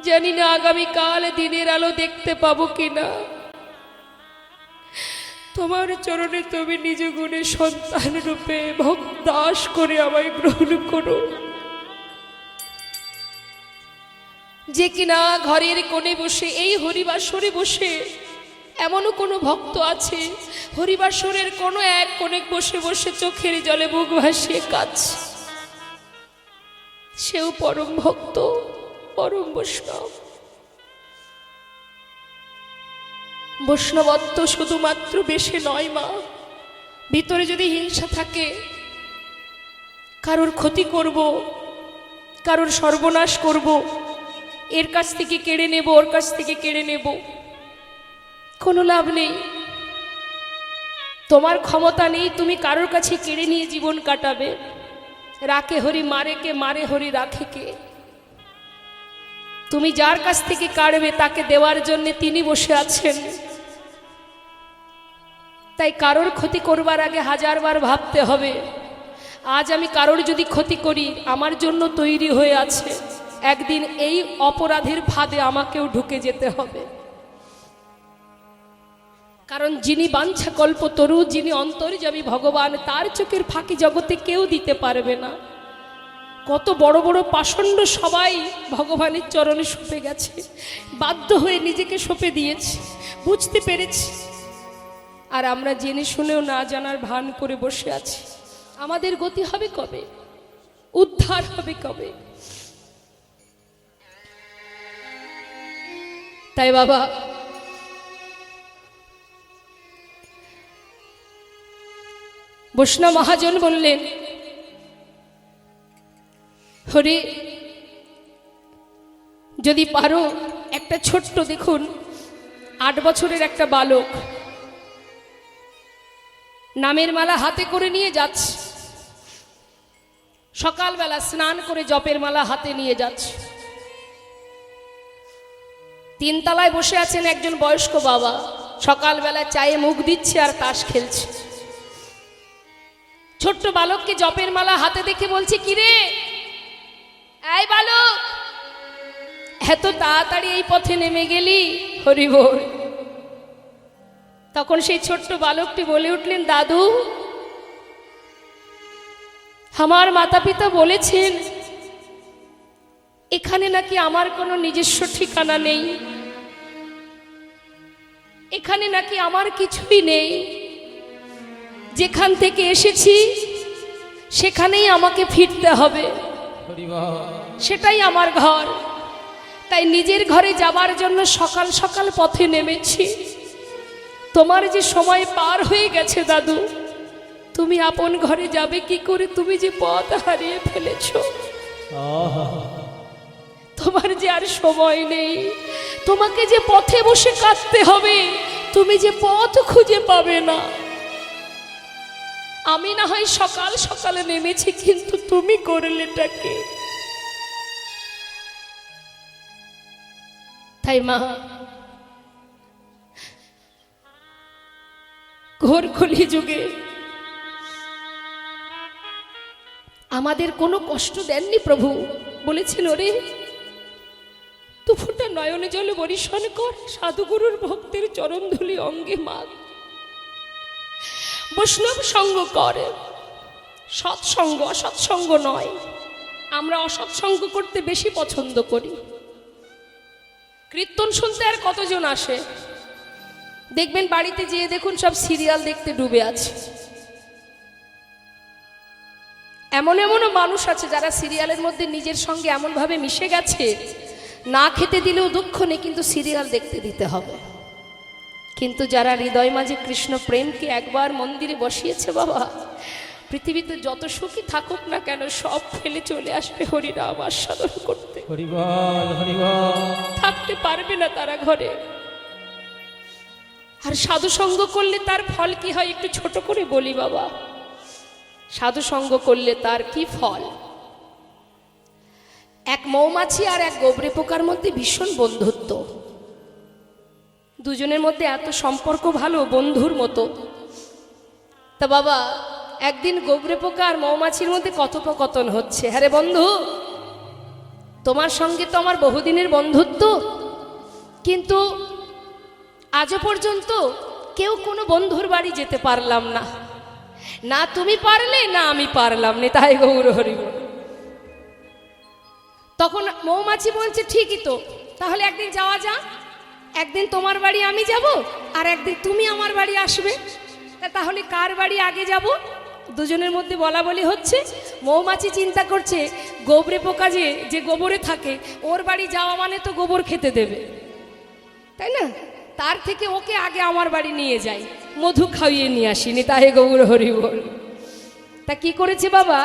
জানি না আগামীকাল দিনের আলো দেখতে পাবো কিনা। তোমার চরণে তুমি নিজ গুণে সন্তান রূপে ভক্তাস করে আমায় গ্রহণ করো। যে কিনা ঘরের কোণে বসে এই হরিবাসরে বসে, এমনও কোনো ভক্ত আছে হরিবাসরের কোনো এক কোণে বসে বসে চোখের জলে বুক ভাসিয়ে কাঁদছে, সেও পরম ভক্ত, পরম বৈষ্ণব। বৈষ্ণবত্ব শুধুমাত্র বেশে নয় মা, ভিতরে যদি হিংসা থাকে, কারোর ক্ষতি করব, কারোর সর্বনাশ করব, এর কাছ থেকে কেড়ে নেব, ওর কাছ থেকে কেড়ে নেব, কোনো লাভ নেই। তোমার ক্ষমতা নেই তুমি কারোর কাছে কেড়ে নিয়ে জীবন কাটাবে। রাখে হরি মারে কে, মারে হরি রাখে কে। তুমি যার কাছ থেকে কাড়বে তাকে দেওয়ার জন্য তিনি বসে আছেন। তাই কারোর ক্ষতি করবার আগে হাজারবার ভাবতে হবে, আজ আমি কারোর যদি ক্ষতি করি আমার জন্য তৈরি হয়ে আছে, একদিন এই অপরাধের ফাঁদে আমাকেও ঢুকে যেতে হবে। কারণ যিনি বাঞ্ছা কল্পতরু, যিনি অন্তর্যামী ভগবান, তার চোখের ফাঁকি জগতে কেউ দিতে পারবে না। কত বড় বড় পাষণ্ড সবাই ভগবানের চরণে সঁপে গেছে, বাধ্য হয়ে নিজেকে সঁপে দিয়েছে, বুঝতে পেরেছি। আর আমরা জেনে শুনেও না জানার ভান করে বসে আছি। আমাদের গতি হবে কবে? উদ্ধার হবে কবে? তাই বাবা, বৈষ্ণব মহাজন বললেন, হরি যদি পারো একটা ছোট্ট, দেখুন 8 বছরের একটা বালক নামের মালা হাতে করে নিয়ে যাচ্ছে, সকালবেলা স্নান করে জপের মালা হাতে নিয়ে যাচ্ছে। 3 তলায় বসে আছেন একজন বয়স্ক বাবা, সকালবেলা চায়ে মুখ দিচ্ছে আর তাস খেলছে। ছোট্ট বালককে জপের মালা হাতে দেখে বলছে, কিরে এই বালক, এত তাড়াতাড়ি এই পথে নেমে গেলি? হরি বল। তখন সেই ছোট্ট বালকটি বলে উঠলেন, দাদু, আমার মাতা পিতা বলেছেন এখানে নাকি আমার কোনো নিজস্ব ঠিকানা নেই, এখানে নাকি আমার কিছুই নেই, যেখান থেকে এসেছি সেখানেই আমাকে ফিরতে হবে, সেটাই আমার ঘর। তাই নিজের ঘরে যাবার জন্য সকাল সকাল পথে নেমেছি। তোমার যে সময় পার হয়ে গেছে দাদু, তুমি আপন ঘরে যাবে কি করে? তুমি যে পথ হারিয়ে ফেলেছ, তোমার যে আর সময় নেই, তোমাকে যে পথে বসে কাঁদতে হবে, তুমি যে পথ খুঁজে পাবে না। আমি না হয় সকাল সকালে নেমেছি, কিন্তু তুমি করলেটাকে। তাই মা, ঘোর কলি যুগে আমাদের কোনো কষ্ট দেননি প্রভু। বলেছেন, ওরে দুফোঁটা নয়নে জলে বরিশন কর, সাধুগুরুর ভক্তের চরণ ধুলি অঙ্গে মাগ, বৈষ্ণব সঙ্গ করে, সৎসঙ্গ, অসৎসঙ্গ নয়। আমরা অসৎসঙ্গ করতে বেশি পছন্দ করি। কীর্তন শুনতে আর কতজন আসে? দেখবেন বাড়িতে যেয়ে দেখুন সব সিরিয়াল দেখতে ডুবে আছে। এমন এমনও মানুষ আছে যারা সিরিয়ালের মধ্যে নিজের সঙ্গে এমনভাবে মিশে গেছে, না খেতে দিলেও দুঃখ নেই, কিন্তু সিরিয়াল দেখতে দিতে হবে। কিন্তু যারা হৃদয় মাঝে কৃষ্ণ প্রেমকে একবার মন্দিরে বসিয়েছে, বাবা, পৃথিবীতে যত সুখী থাকুক না কেন সব ফেলে চলে আসবে হরিনাম আস্বাদন করতে। হরিবল হরিবল, থাকতে পারবে না তারা ঘরে। আর সাধু সঙ্গ করলে তার ফল কি হয় একটু ছোট করে বলি বাবা। সাধু সঙ্গ করলে তার কি ফল? এক মৌমাছি আর এক গোবরে পোকার মধ্যে ভীষণ বন্ধুত্ব, দুজনের মধ্যে এত সম্পর্ক ভালো, বন্ধুর মতো। তা বাবা, একদিন গোবরে পোকা আর মৌমাছির মধ্যে কথোপকথন হচ্ছে, হ্যাঁ রে বন্ধু, তোমার সঙ্গে তো আমার বহুদিনের বন্ধুত্ব, কিন্তু আজও পর্যন্ত কেউ কোনো বন্ধুর বাড়ি যেতে পারলাম না, না তুমি পারলে না আমি পারলাম না, তাই গৌর হরি বল। তখন মৌমাছি বলছে ঠিকই তো, তাহলে একদিন যাওয়া যাক, একদিন তোমার বাড়ি আমি যাব আর একদিন তুমি আমার বাড়ি আসবে। তাহলে কার বাড়ি আগে যাব? দুজনের মধ্যে বলা বলি হচ্ছে। মৌমাছি চিন্তা করছে গোবরে পোকা যে গোবরে থাকে, ওর বাড়ি যাওয়া মানে তো গোবর খেতে দেবে, তাই না? তার থেকে ওকে আগে আমার বাড়ি নিয়ে যাই, মধু খাইয়ে নিয়ে আসিনি, তাই গৌর হরি বল। তা কি করেছে বাবা,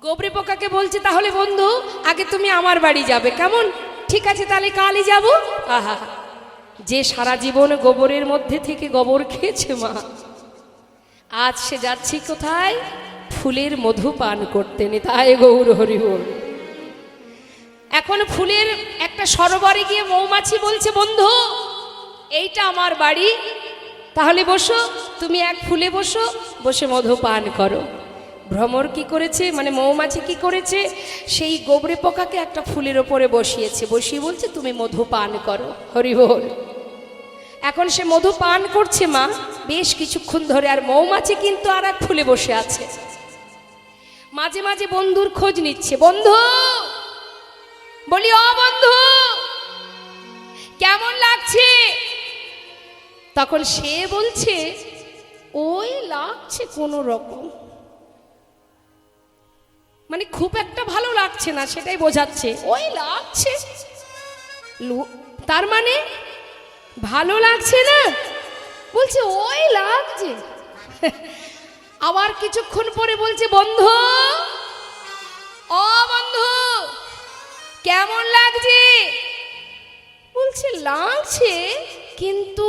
গোবরে পোকাকে বলছে তাহলে বন্ধু আগে তুমি আমার বাড়ি যাবে, কেমন? ঠিক আছে, তাহলে কালই যাব। আহা, যে সারা জীবন গোবরের মধ্যে থেকে গোবর খেয়েছে মা, আজ সে যাচ্ছি কোথায়? ফুলের মধু পান করতে, তাই গৌর হরি বল। এখন ফুলের একটা সরোবরে গিয়ে মৌমাছি বলছে বন্ধু এইটা আমার বাড়ি, তাহলে বসো, তুমি এক ফুলে বসো, বসে মধু পান করো। ভ্রমর কি করেছে, মানে মৌমাছি কি করেছে, সেই গোবরে পোকাকে একটা ফুলের ওপরে বসিয়েছে, বসিয়ে বলছে তুমি মধু পান করো, হরি বল। এখন সে মধু পান করছে মা বেশ কিছুক্ষণ ধরে, আর মৌমাছি কিন্তু আর এক ফুলে বসে আছে। মাঝে মাঝে বন্ধুর খোঁজ নিচ্ছে, বন্ধু বলি ও বন্ধু কেমন লাগছে? তখন সে বলছে ওই লাগছে কোন রকম, মানে খুব একটা ভালো লাগছে না, সেটাই বোঝাচ্ছে, ওই লাগছে। তার মানে ভালো লাগছে না, বলছে ওই লাগছে। আবার কিছুক্ষণ পরে বলছে বন্ধু ও বন্ধু কেমন লাগছে? বলছে লাগছে, কিন্তু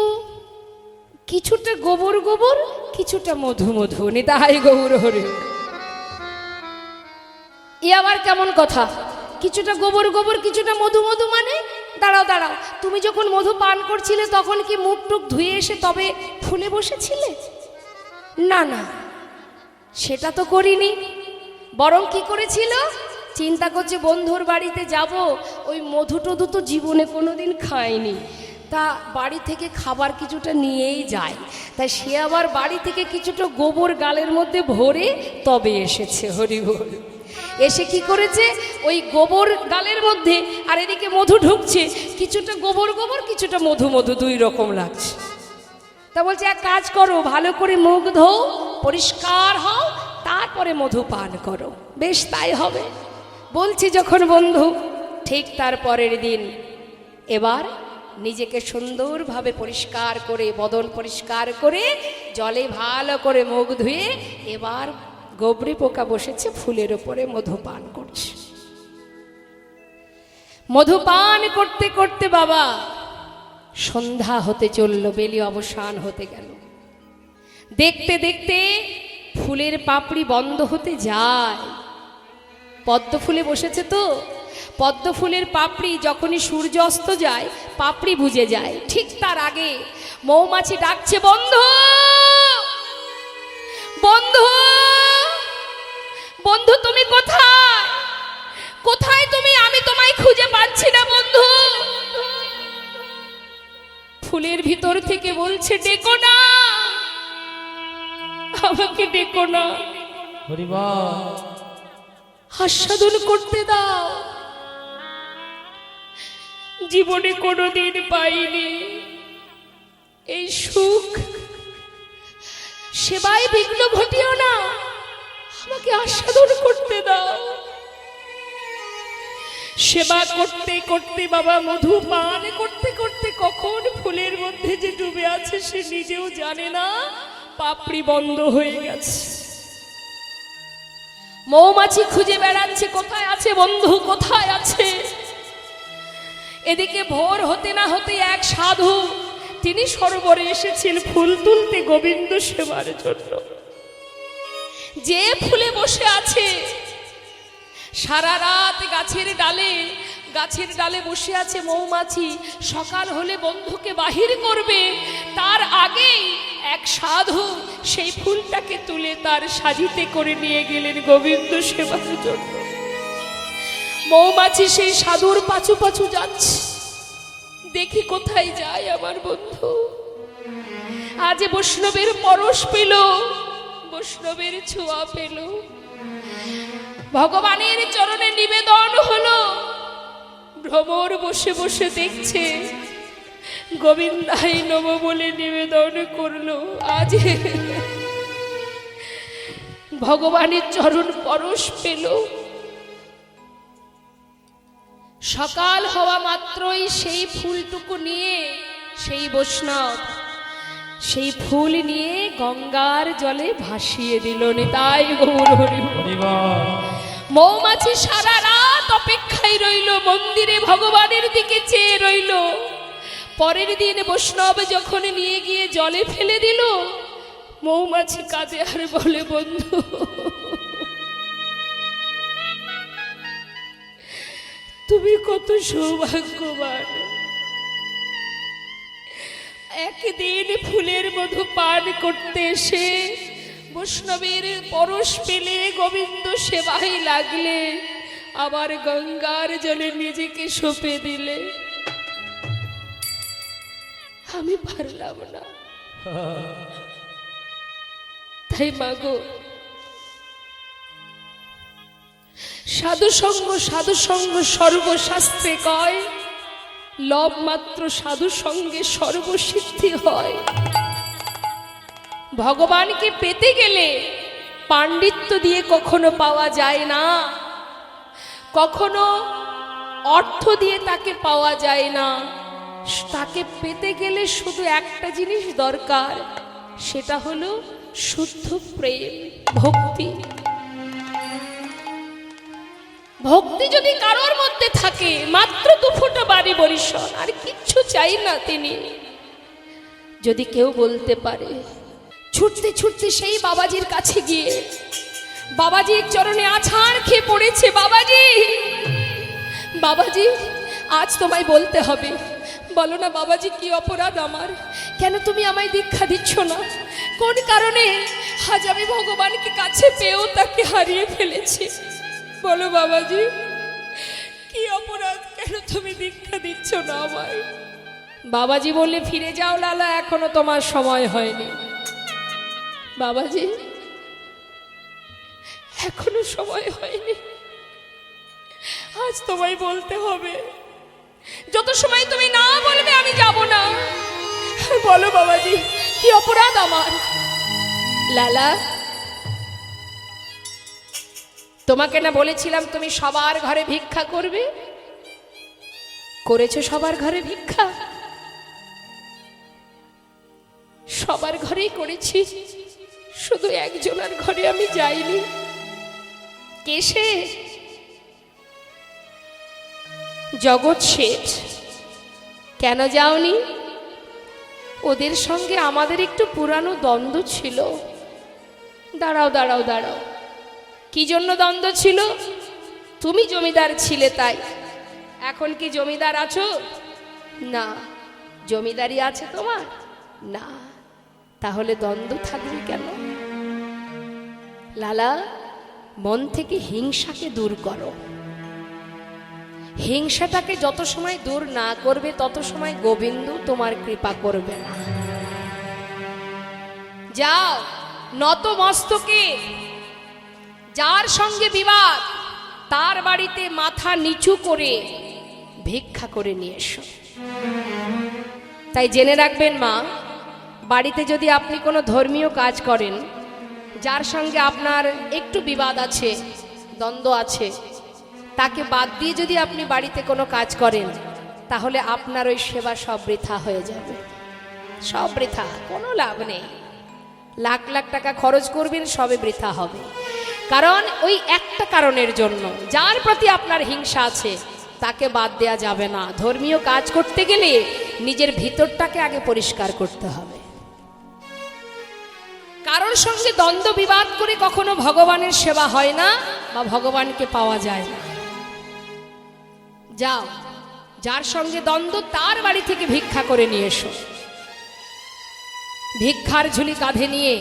কিছুটা গোবর গোবর কিছুটা মধু মধু, নিতাই গৌর হরি। এ আবার কেমন কথা, কিছুটা গোবর গোবর কিছুটা মধু মধু, মানে দাঁড়াও দাঁড়াও, তুমি যখন মধু পান করছিলে তখন কি মুখ টুক ধুয়ে এসে তবে ফুলে বসেছিলে? না না, সেটা তো করিনি, বরং কি করেছিল, চিন্তা করছে বন্ধুর বাড়িতে যাব, ওই মধু টধু তো জীবনে কোনোদিন খায়নি, তা বাড়ি থেকে খাবার কিছুটা নিয়েই যায়, তাই সে আবার বাড়ি থেকে কিছুটা গোবর গালের মধ্যে ভরে তবে এসেছে, হরি বল। এসে কি করেছে, ওই গোবর গালের মধ্যে আর এদিকে মধু ঢুকছে, কিছুটা গোবর গোবর কিছুটা মধু মধু, দুই রকম লাগছে। তা বলছে এক কাজ করো, ভালো করে মুখ ধোও, পরিষ্কার হও, তারপরে মধু পান করো। বেশ তাই হবে বলছি যখন বন্ধু, ঠিক তার পরের দিন এবার নিজেকে সুন্দরভাবে পরিষ্কার করে, বদন পরিষ্কার করে, জলে ভালো করে মুখ ধুয়ে এবার গোবরে পোকা বসেছে ফুলের উপরে মধু পান করছে। মধু পান করতে করতে বাবা সন্ধ্যা হতে চলল, বেলি অবসান হতে গেল। দেখতে দেখতে ফুলের পাপড়ি বন্ধ হতে যায়। পদ্ম ফুলে বসেছে তো, পদ্ম ফুলের পাপড়ি যখনই সূর্য অস্ত যায় পাপড়ি বুঝে যায়। ঠিক তার আগে মৌমাছি ডাকছে বন্ধু বন্ধু বন্ধু, তুমি কোথায়? কোথায় তুমি? আমি তোমায় খুঁজে পাচ্ছি না বন্ধু। ফুলের ভিতর থেকে বলছে ডেকো না, আমাকে ডেকো না, আস্বাদন করতে দাও, জীবনে কোনোদিন পাইনি এই সুখ, সেবায় বিঘ্ন ঘটিও না, আমাকে আস্বাদন করতে দাও। সেবা করতে করতে বাবা, মধু পান করতে করতে কখন ফুলের মধ্যে যে ডুবে আছে সে নিজেও জানে না, পাপড়ি বন্ধ হয়ে গেছে। মৌমাছি খুঁজে বেড়াচ্ছে কোথায় আছে বন্ধু, কোথায় আছে। এদিকে ভোর হতে না হতে এক সাধু, তিনি সরোবরে এসেছেন ফুল তুলতে গোবিন্দ সেবার জন্য। যে ফুলে বসে আছে সারা রাত গাছের ডালে বসে আছে মৌমাছি, সকাল হলে বন্ধুকে বাহির করবে, তার আগেই এক সাধু সেই ফুলটাকে তুলে তার সাজিতে করে নিয়ে গেলেন গোবিন্দ সেবার জন্য। মৌমাছি সেই সাধুর পাছু পাছু যাচ্ছে, দেখি কোথায় যায় আমার বন্ধু। আজ বৈষ্ণবের পরশ পেল, বৈষ্ণবের ছোঁয়া পেল, ভগবানের চরণে নিবেদন হলো। ভ্রমর বসে বসে দেখছে, গোবিন্দাই নম বলে নিবেদন করলো। আজ ভগবানের চরণ পরশ পেল। সকাল হওয়া মাত্রই সেই ফুলটুকু নিয়ে সেই বৈষ্ণব সেই ফুল নিয়ে গঙ্গার জলে ভাসিয়ে দিল। নিতাই গৌর হরি বল। মৌমাছি সারা রাত অপেক্ষায় রইল, মন্দিরে ভগবানের দিকে চেয়ে রইল। পরের দিন বৈষ্ণব যখন নিয়ে গিয়ে জলে ফেলে দিল, মৌমাছি কাঁদে আর বলে, বন্ধু তুমি কত সৌভাগ্যবান, একদিন ফুলের মধু পান করতে এসে বৈষ্ণবের পরশ পেলে, গোবিন্দ সেবায় লাগলে, আবার গঙ্গার জলে নিজেকে সঁপে দিলে। আমি পারলাম না। তাই মাগো, সাধুসঙ্গ সাধুসঙ্গ সর্বশাস্ত্রে কয়, লব মাত্র সাধু সঙ্গে সর্বসিদ্ধি হয়। ভগবানকে পেতে গেলে পাণ্ডিত্য দিয়ে কখনো পাওয়া যায় না, কখনো অর্থ দিয়ে তাকে পাওয়া যায় না। তাকে পেতে গেলে শুধু একটা জিনিস দরকার, সেটা হলো শুদ্ধ প্রেম, ভক্তি। ভক্তি যদি কারোর মধ্যে থাকে, মাত্র 2 ফোঁটা বাড়ি বরিশন, আর কিচ্ছু চাই না তিনি। যদি কেউ বলতে পারে, ছুটতে ছুটতে সেই বাবাজির কাছে গিয়ে বাবাজির চরণে আছাড় খেয়ে পড়েছে, বাবাজি বাবাজি আজ তোমায় বলতে হবে, বলো না বাবাজি কি অপরাধ আমার, কেন তুমি আমায় দীক্ষা দিচ্ছ না, কোন কারণে আজ আমি ভগবানকে কাছে পেয়েও তাকে হারিয়ে ফেলেছি, বলো বাবাজি কি অপরাধ, কেন তুমি দীক্ষা দিচ্ছ না আমায়। বাবাজি বললে, ফিরে যাও লালা, এখনো তোমার সময় হয়নি। বাবাজি এখনো সময় হয়নি, আজ তোমায় বলতে হবে, যত সময় তুমি না বলবে আমি যাব না। বলো বাবাজি কি অপরাধ আমার। লালা, তোমাকে না বলেছিলাম তুমি সবার ঘরে ভিক্ষা করবে, করেছো সবার ঘরে ভিক্ষা? সবার ঘরেই করেছি, শুধু একজনের ঘরে আমি যাইনি। কে সে? জগৎ শেঠ। কেন যাওনি? ওদের সঙ্গে আমাদের একটু পুরানো দ্বন্দ্ব ছিল। দাঁড়াও দাঁড়াও দাঁড়াও, কি জন্য দ্বন্দ্ব ছিল? তুমি জমিদার ছিলে তাই। এখন কি জমিদার আছো? না। জমিদারি আছে তোমার? না। তাহলে দ্বন্দ্ব থাকবে কেন? লালা, মন থেকে হিংসাকে দূর করো। হিংসাটাকে যত সময় দূর না করবে, তত সময় গোবিন্দ তোমার কৃপা করবে না। যাও নত মস্তকে, যার সঙ্গে বিবাদ তার বাড়িতে মাথা নিচু করে ভিক্ষা করে নিয়ে এসো। তাই জেনে রাখবেন মা, বাড়িতে যদি আপনি কোনো ধর্মীয় কাজ করেন, যার সঙ্গে আপনার একটু বিবাদ আছে, দ্বন্দ্ব আছে, তাকে বাদ দিয়ে যদি আপনি বাড়িতে কোনো কাজ করেন, তাহলে আপনার ওই সেবা সব বৃথা হয়ে যাবে। সব বৃথা, কোনো লাভ নেই। লাখ লাখ টাকা খরচ করবেন, সবে বৃথা হবে। কারণ ওই একটা কারণের জন্য, যার প্রতি আপনার হিংসা আছে তাকে বাদ দেয়া যাবে না। ধর্মীয় কাজ করতে গেলে নিজের ভিতরটাকে আগে পরিষ্কার করতে হবে। কারোর সঙ্গে দ্বন্দ্ব বিবাদ করে কখনো ভগবানের সেবা হয় না বা ভগবানকে পাওয়া যায় না। যাও, যার সঙ্গে দ্বন্দ্ব তার বাড়ি থেকে ভিক্ষা করে নিয়ে এসো। ভিক্ষার ঝুলি কাঁধে নিয়ে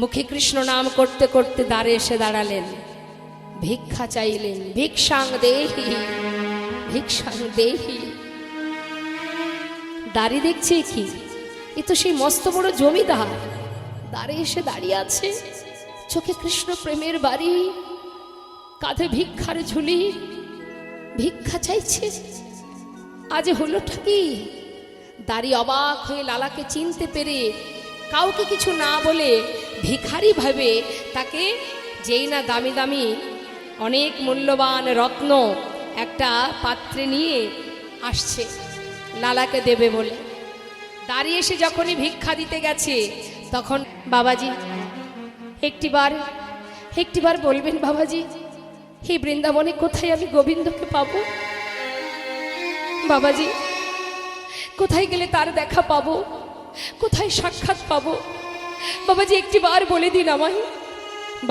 মুখে কৃষ্ণ নাম করতে করতে দ্বারে এসে দাঁড়ালেন। ভিক্ষা চাইলেন, ভিক্ষাং দেহি, ভিক্ষাং দেহি। দাঁড়িয়ে দেখছে কি, এ তো সেই মস্ত বড় জমিদার, দাঁড়িয়ে এসে দাঁড়িয়ে আছে, চোখে কৃষ্ণ প্রেমের বাড়ি, কাঁধে ভিক্ষার ঝুলি, ভিক্ষা চাইছে। আজ হলোটা কি? দাঁড়িয়ে অবাক হয়ে লালাকে চিনতে পেরে কাউকে কিছু না বলে ভিখারি ভাবে তাকে, যেই না দামি দামি অনেক মূল্যবান রত্ন একটা পাত্রে নিয়ে আসছে লালাকে দেবে বলে, দাঁড়িয়ে এসে যখনই ভিক্ষা দিতে গেছে তখন, বাবাজি একটিবার বলবেন বাবাজি, এই বৃন্দাবনে কোথায় আমি গোবিন্দকে পাবো? বাবাজি কোথায় গেলে তার দেখা পাবো, কোথায় সাক্ষাৎ পাবো? বাবাজি একটিবার বলে দিন আমায়।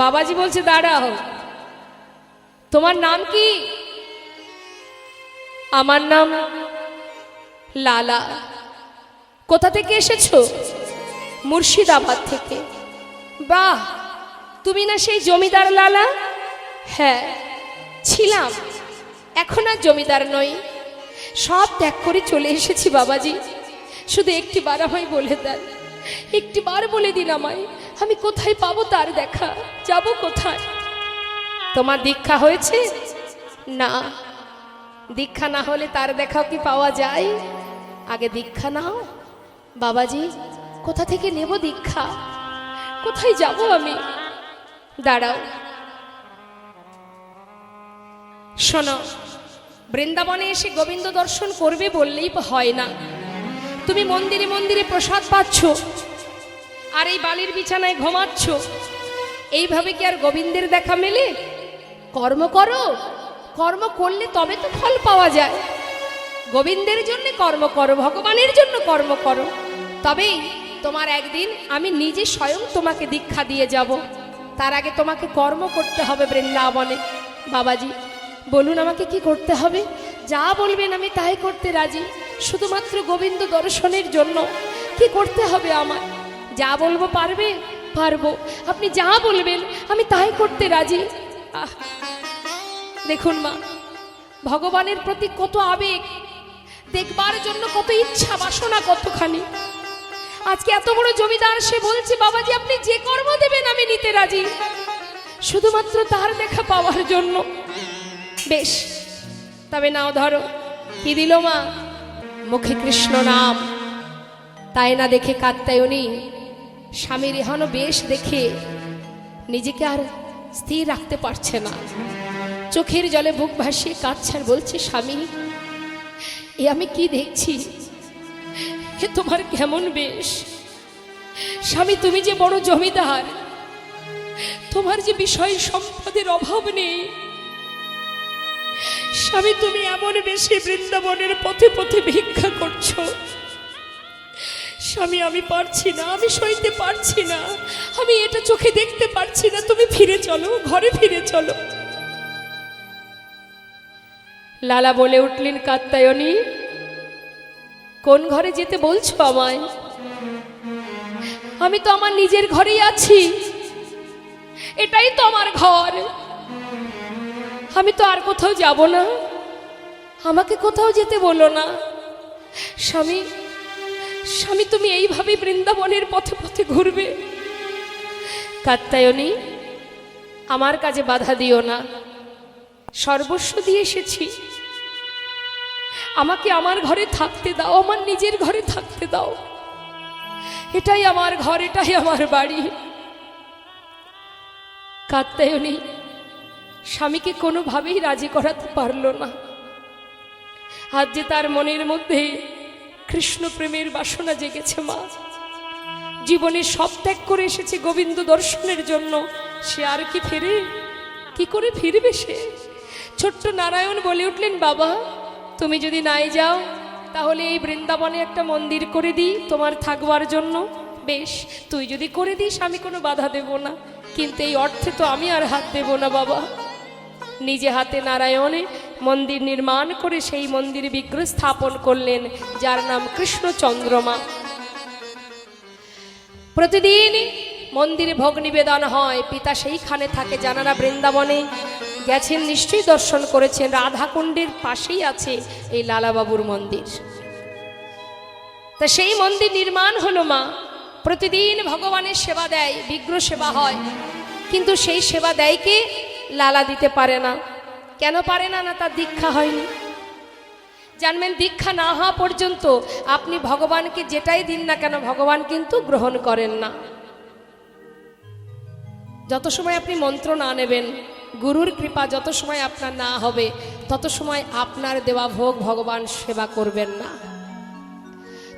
বাবাজি বলছে, দাঁড়াও, তোমার নাম কি? আমার নাম লালা। কোথা থেকে এসেছো? মুর্শিদাবাদ থেকে। বাহ, তুমি না সেই জমিদার লালা? হ্যাঁ ছিলাম, এখন আর জমিদার নই, সব ত্যাগ করে চলে এসেছি বাবাজি। শুধু একটিবার আমায় বলে দেন, একটিবার বলে দিন আমায়, আমি কোথায় পাবো তার দেখা, যাব কোথায়? তোমার দীক্ষা হয়েছে? না, দীক্ষা না হলে তার দেখাও কি পাওয়া যায়? আগে দীক্ষা নাও। বাবাজি কোথা থেকে নেব দীক্ষা, কোথায় যাব আমি? দাঁড়াও, শোনো, বৃন্দাবনে এসে গোবিন্দ দর্শন করবে বললেই হয় না। তুমি মন্দিরে মন্দিরে প্রসাদ পাচ্ছ আর এই বালির বিছানায় ঘুমাচ্ছ, এইভাবে কি আর গোবিন্দের দেখা মেলে? কর্ম করো, কর্ম করলে তবে তো ফল পাওয়া যায়। গোবিন্দের জন্য কর্ম করো, ভগবানের জন্য কর্ম করো, তবেই তোমার একদিন আমি নিজে স্বয়ং তোমাকে দীক্ষা দিয়ে যাব। তার আগে তোমাকে কর্ম করতে হবে বৃন্দাবনে। বাবাজি বলুন আমাকে কি করতে হবে? যা বলবেন আমি তাই করতে রাজি, শুধুমাত্র গোবিন্দ দর্শনের জন্য। কি করতে হবে আমার? যা বলবো পারবে? পারবো। আপনি যা বলবেন আমি তাই করতে রাজি। দেখুন মা, ভগবানের প্রতি কত আবেগ, দেখবার জন্য কত ইচ্ছা বাসনা কতখানি। আজকে এত বড় জমিদার, সে বলছে বাবাজি আপনি যে কর্ম দেবেন আমি নিতে রাজি, শুধুমাত্র তার দেখা পাওয়ার জন্য। বেশ, তবে নাও ধরো। কি দিল মা? মুখে কৃষ্ণ নাম। তাই না দেখে কাত্যায়নী স্বামীর এহনো বেশ দেখে নিজেকে আর স্থির রাখতে পারছে না, চোখের জলে বুক ভাসিয়ে কাঁদছে আর বলছে, স্বামী এ আমি কি দেখছি, এ তোমার কেমন বেশ? স্বামী তুমি যে বড় জমিদার, তোমার যে বিষয় সম্পদের অভাব নেই, স্বামী তুমি এমন বেশি বৃন্দাবনের পথে পথে ভিক্ষা করছো। স্বামী আমি পারছি না, আমি সইতে পারছি না, আমি এটা চোখে দেখতে পারছি না, তুমি ফিরে চলো, ঘরে ফিরে চলো। লালা বলে উঠলেন, কাত্যায়নী কোন ঘরে যেতে বলছো আমায়? আমি তো আমার নিজের ঘরেই আছি, এটাই তো আমার ঘর, আমি তো আর কোথাও যাব না, আমাকে কোথাও যেতে বলো না। স্বামী স্বামী তুমি এইভাবে বৃন্দাবনের পথে পথে ঘুরবে? কাত্যায়নী আমার কাজে বাধা দিও না, সর্বস্ব দিয়ে এসেছি, আমাকে আমার ঘরে থাকতে দাও, আমার নিজের ঘরে থাকতে দাও, এটাই আমার ঘর, এটাই আমার বাড়ি। কাত্যায়নী স্বামীকে কোনোভাবেই রাজি করাতে পারল না। আজ যে তার মনের মধ্যে কৃষ্ণ প্রেমের বাসনা জেগেছে মা, জীবনে সব ত্যাগ করে এসেছে গোবিন্দ দর্শনের জন্য, সে আর কি ফেরে? কি করে ফিরবে সে? ছোট্ট নারায়ণ বলে উঠলেন, বাবা তুমি যদি নাই যাও তাহলে এই বৃন্দাবনে একটা মন্দির করে দিই তোমার থাকবার জন্য। বেশ, তুই যদি করে দিস আমি কোনো বাধা দেব না, কিন্তু এই অর্থে তো আমি আর হাত দেব না বাবা। নিজে হাতে নারায়ণে মন্দির নির্মাণ করে সেই মন্দির বিগ্রহ স্থাপন করলেন, যার নাম কৃষ্ণচন্দ্রমা। প্রতিদিন মন্দিরে ভোগ নিবেদন হয়, পিতা সেইখানে থাকে, জানারা বৃন্দাবনে গেছেন নিশ্চয়ই দর্শন করেছেন, রাধাকুণ্ডের পাশেই আছে এই লালাবাবুর মন্দির। তা সেই মন্দির নির্মাণ হলো মা, প্রতিদিন ভগবানের সেবা দেয়, বিগ্রহ সেবা হয়, কিন্তু সেই সেবা দেয় কে? লালা দিতে পারে না। কেন পারে না? না তার দীক্ষা হয়নি। জানবেন, দীক্ষা না হওয়া পর্যন্ত আপনি ভগবানকে যেটাই দিন না কেন ভগবান কিন্তু গ্রহণ করেন না। যত সময় আপনি মন্ত্র না নেবেন, গুরুর কৃপা যত সময় আপনার না হবে, তত সময় আপনার দেওয়া ভোগ ভগবান সেবা করবেন না।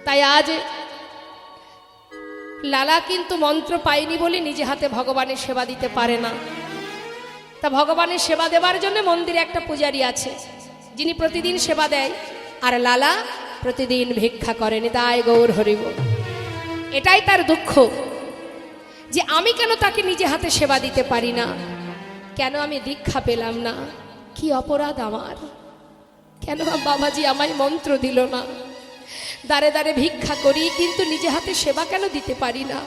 তাই আজ লালা কিন্তু মন্ত্র পায়নি বলে নিজে হাতে ভগবানের সেবা দিতে পারে না। তা ভগবানের সেবা দেওয়ার জন্য মন্দিরে একটা পূজারী আছে, যিনি প্রতিদিন সেবা দেয়, আর লালা প্রতিদিন ভিক্ষা করেন। তাই গৌর হরিব, এটাই তার দুঃখ যে আমি কেন তাকে নিজে হাতে সেবা দিতে পারি না, কেন আমি দীক্ষা পেলাম না, কি অপরাধ আমার, কেন বাবাজি আমায় মন্ত্র দিল না, দাঁড়ে দাঁড়ে ভিক্ষা করি কিন্তু নিজে হাতে সেবা কেন দিতে পারি না।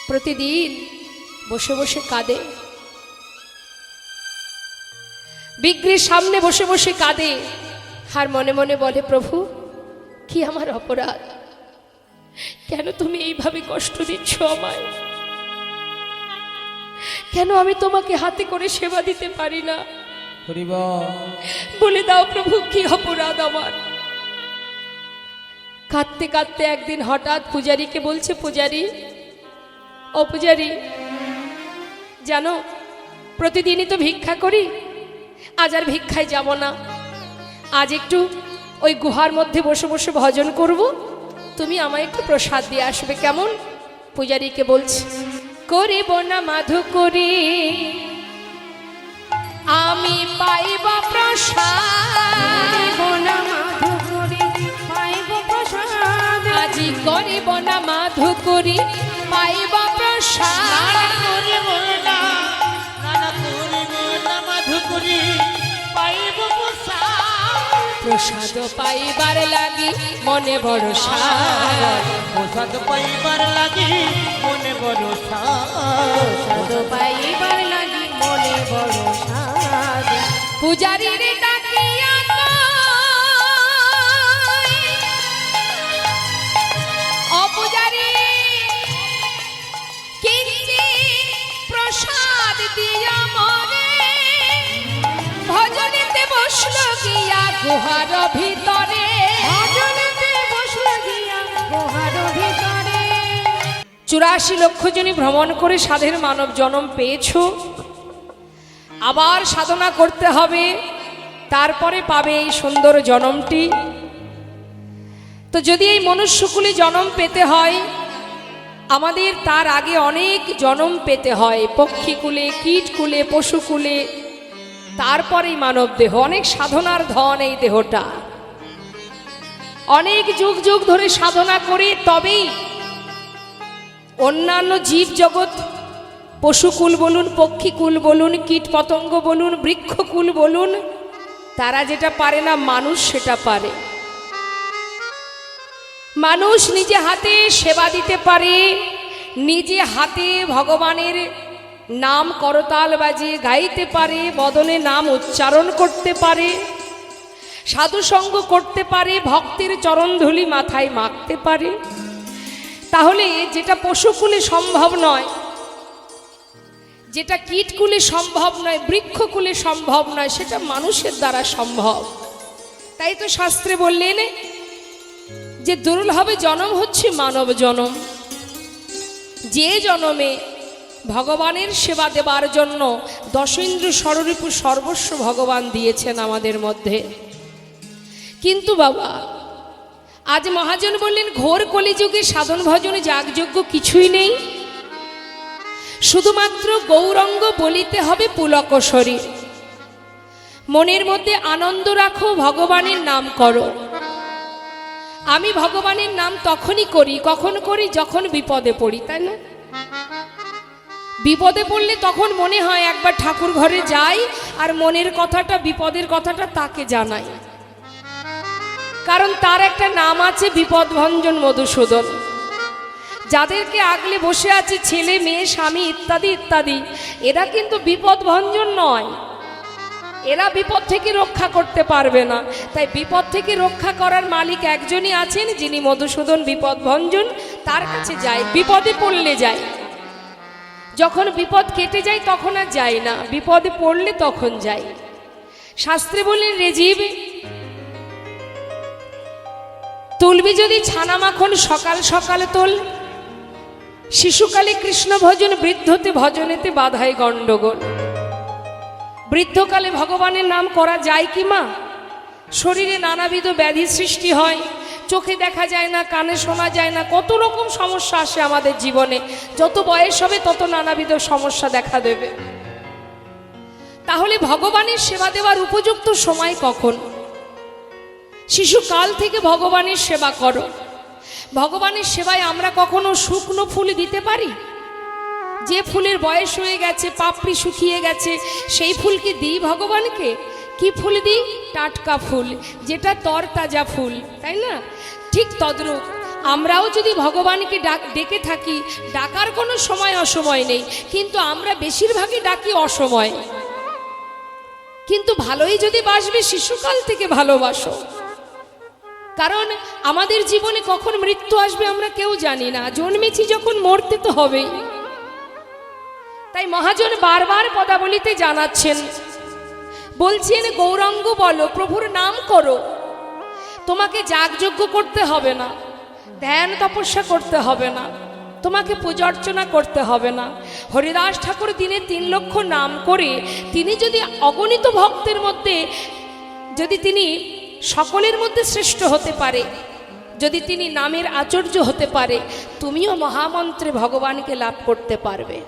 প্রতিদিন বসে বসে কাঁদে, বিগ্রহের সামনে বসে বসে কাঁদে, আর মনে মনে বলে, প্রভু কি আমার অপরাধ, কেন তুমি এইভাবে কষ্ট দিচ্ছ আমায়, কেন আমি তোমাকে হাতে করে সেবা দিতে পারি না, বলে দাও প্রভু কি অপরাধ আমার। কাঁদতে কাঁদতে একদিন হঠাৎ পূজারীকে বলছে, পূজারী, ও পূজারী, জানো প্রতিদিনই তো ভিক্ষা করি, আজ আর ভিক্ষায় যাব না, আজ একটু ওই গুহার মধ্যে বসে বসে ভজন করব, তুমি আমায় একটু প্রসাদ দিয়ে আসবে, কেমন? পূজারীকে বলছে, করিব না মাধু করি আমি পাইব প্রসাদ, আজি করিব না মাধু করি পাইব প্রসাদ, প্রসাদ পাইবার লাগি মনে বড় সাদ, প্রসাদ পাইবার লাগি মনে বড় প্রসাদ পাইবার লাগি মনে বড় সাদ। পূজারীর ডাকিয়া অপূজারী কিঞ্চি প্রসাদ দিয়া মরে, ভজনেতে বসল গিয়া গুহার ভিতরে, ভজনেতে বসল গিয়া গুহার ভিতরে। 84 লক্ষ জনই ভ্রমণ করে সাধের মানব জন্ম পেয়েছ, আবার সাধনা করতে হবে, তারপরে পাবে এই সুন্দর জন্মটি। তো যদি এই মনুষ্যকুলে জন্ম পেতে হয়, আমাদের তার আগে অনেক জন্ম পেতে হয়, পক্ষীকুলে, কীটকুলে, পশুকুলে, তারপরেই মানব দেহ। অনেক সাধনার ধন এই দেহটা, অনেক যুগ যুগ ধরে সাধনা করে তবেই অন্যান্য জীব জগৎ, পশুকুল বলুন, পক্ষীকুল বলুন, কীট পতঙ্গ বলুন, বৃক্ষকুল বলুন, তারা যেটা পারে না মানুষ সেটা পারে। মানুষ নিজে হাতে সেবা দিতে পারে, নিজে হাতে ভগবানের নাম করতাল বাজিয়ে গাইতে পারে, বদনে নাম উচ্চারণ করতে পারে, সাধুসঙ্গ করতে পারে, ভক্তের চরণধূলি মাথায় মাখতে পারে। তাহলে যেটা পশুকুলে সম্ভব নয়, যেটা কীটকুলে সম্ভব নয়, বৃক্ষকুলে সম্ভব নয়, সেটা মানুষের দ্বারা সম্ভব। তাই তো শাস্ত্রে বললেন যে দুর্লভ জনম হচ্ছে মানব জনম। যে জনমে ভগবানের সেবা দেবার জন্য দশেন্দ্র স্বরূপ সর্বস্ব ভগবান দিয়েছেন আমাদের মধ্যে। কিন্তু বাবা, আজ মহাজন বললেন ঘোর কলিযুগে সাধন ভজনে যাগযজ্ঞ কিছুই নেই, শুধুমাত্র গৌরঙ্গ বলিতে হবে পুলক শরীর। মনের মধ্যে আনন্দ রাখো, ভগবানের নাম করো। আমি ভগবানের নাম তখনই করি, কখন করি? যখন বিপদে পড়ি, তাই না? বিপদে পড়লে তখন মনে হয় একবার ঠাকুর ঘরে যাই আর মনের কথাটা, বিপদের কথাটা তাকে জানাই, কারণ তার একটা নাম আছে বিপদভঞ্জন মধুসূদন। যাদেরকে আগলে বসে আছে ছেলে মেয়ে স্বামী ইত্যাদি ইত্যাদি, এরা কিন্তু বিপদভঞ্জন নয়, এরা বিপদ থেকে রক্ষা করতে পারবে না। তাই বিপদ থেকে রক্ষা করার মালিক একজনই আছেন, যিনি মধুসূদন বিপদ ভঞ্জন, তার কাছে যায়। বিপদে পড়লে যায়, যখন বিপদ কেটে যায় তখন আর যায় না, বিপদে পড়লে তখন যায়। শাস্ত্রে বললেন, রেজীব তুলবি যদি ছানা মাখন সকাল সকালে তোল, শিশুকালে কৃষ্ণ ভজন, বৃদ্ধতে ভজনেতে বাধায় গণ্ডগোল। বৃদ্ধকালে ভগবানের নাম করা যায় কি মা? শরীরে নানাবিধ ব্যাধি সৃষ্টি হয়, চোখে দেখা যায় না, কানে শোনা যায় না, কত রকম সমস্যা আসে আমাদের জীবনে। যত বয়স হবে তত নানাবিধ সমস্যা দেখা দেবে। তাহলে ভগবানের সেবা দেওয়ার উপযুক্ত সময় কখন? শিশুকাল থেকে ভগবানের সেবা করো। ভগবানের সেবায় আমরা কখনো শুকনো ফুল দিতে পারি? যে ফুলের বয়স হয়ে গেছে, পাপড়ি শুকিয়ে গেছে, সেই ফুল কি দিই ভগবানকে? কি ফুল দিই? টাটকা ফুল, যেটা তরতাজা ফুল, তাই না? ঠিক তদ্রূপ আমরাও যদি ভগবানকে ডেকে থাকি, ডাকার কোনো সময় অসময় নেই, কিন্তু আমরা বেশিরভাগই ডাকি অসময়। কিন্তু ভালোই যদি বাসবে, শিশুকাল থেকে ভালোবাসো। কারণ আমাদের জীবনে কখন মৃত্যু আসবে আমরা কেউ জানি না, জন্মেছি যখন মরতে তো হবেই। তাই মহাজন বারবার পদাবলিতে জানাচ্ছেন, বলছেন গৌরাঙ্গ বলো, প্রভুর নাম করো। তোমাকে যাগযজ্ঞ করতে হবে না, ধ্যান তপস্যা করতে হবে না, তোমাকে পূজা অর্চনা করতে হবে না। হরিদাস ঠাকুর দিনে 3 লক্ষ নাম করে তিনি যদি অগণিত ভক্তের মধ্যে, যদি তিনি সকলের মধ্যে শ্রেষ্ঠ হতে পারে, যদি তিনি নামের আচার্য হতে পারে, তুমিও মহামন্ত্রে ভগবানকে লাভ করতে পারবে।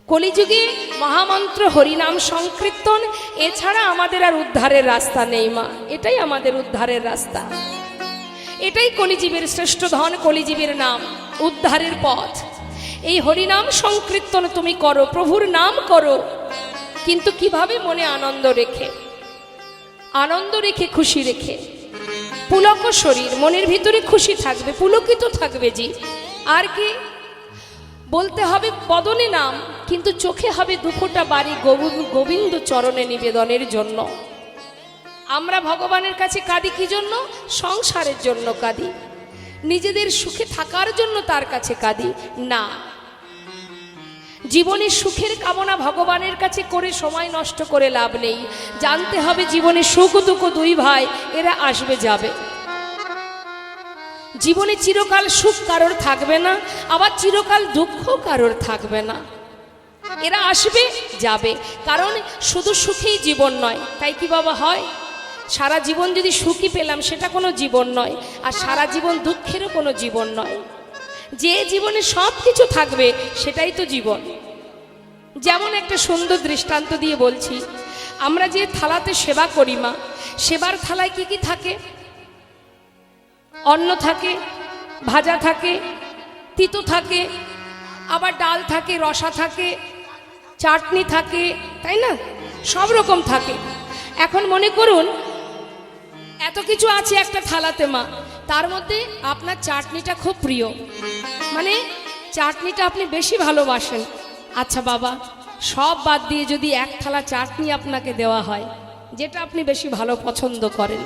কলিযুগে মহামন্ত্র হরিনাম সংকীর্তন, এছাড়া আমাদের আর উদ্ধারের রাস্তা নেই মা। এটাই আমাদের উদ্ধারের রাস্তা, এটাই কলিজীবের শ্রেষ্ঠ ধন, কলিজীবের নাম, উদ্ধারের পথ। এই হরিনাম সংকীর্তন তুমি করো, প্রভুর নাম করো, কিন্তু কিভাবে? মনে আনন্দ রেখে, আনন্দ রেখে, খুশি রেখে। পুলক শরীর, মনের ভিতরে খুশি থাকবে, পুলকিত থাকবে জি। আর কি বলতে হবে? বদনে নাম, কিন্তু চোখে হবে দুফোঁটা বাড়ি গোবিন্দ চরণে নিবেদনের জন্য। আমরা ভগবানের কাছে কাঁদি কি জন্য? সংসারের জন্য কাঁদি, নিজেদের সুখে থাকার জন্য তার কাছে কাঁদি না। জীবনের সুখের কামনা ভগবানের কাছে করে সময় নষ্ট করে লাভ নেই। জানতে হবে জীবনে সুখ দুঃখ দুই ভাই, এরা আসবে যাবে। জীবনে চিরকাল সুখ কারোর থাকবে না, আবার চিরকাল দুঃখ কারোর থাকবে না। এরা আসবে যাবে, কারণ শুধু সুখেই জীবন নয়। তাই কি বাবা হয়? সারা জীবন যদি সুখী পেলাম সেটা কোনো জীবন নয়, আর সারা জীবন দুঃখেরও কোনো জীবন নয়। যে জীবনে সব কিছু থাকবে সেটাই তো জীবন। যেমন একটা সুন্দর দৃষ্টান্ত দিয়ে বলছি, আমরা যে থালাতে সেবা করি মা, সেবার থালায় কি কি থাকে? অন্ন থাকে, ভাজা থাকে, তিতো থাকে, আবার ডাল থাকে, রসা থাকে, চাটনি থাকে, তাই না? সব রকম থাকে। এখন মনে করুন এত কিছু আছে একটা থালাতে মা, তার মধ্যে আপনার চাটনিটা খুব প্রিয়, মানে চাটনিটা আপনি বেশি ভালোবাসেন। আচ্ছা বাবা, সব বাদ দিয়ে যদি এক থালা চাটনি আপনাকে দেওয়া হয়, যেটা আপনি বেশি ভালো পছন্দ করেন,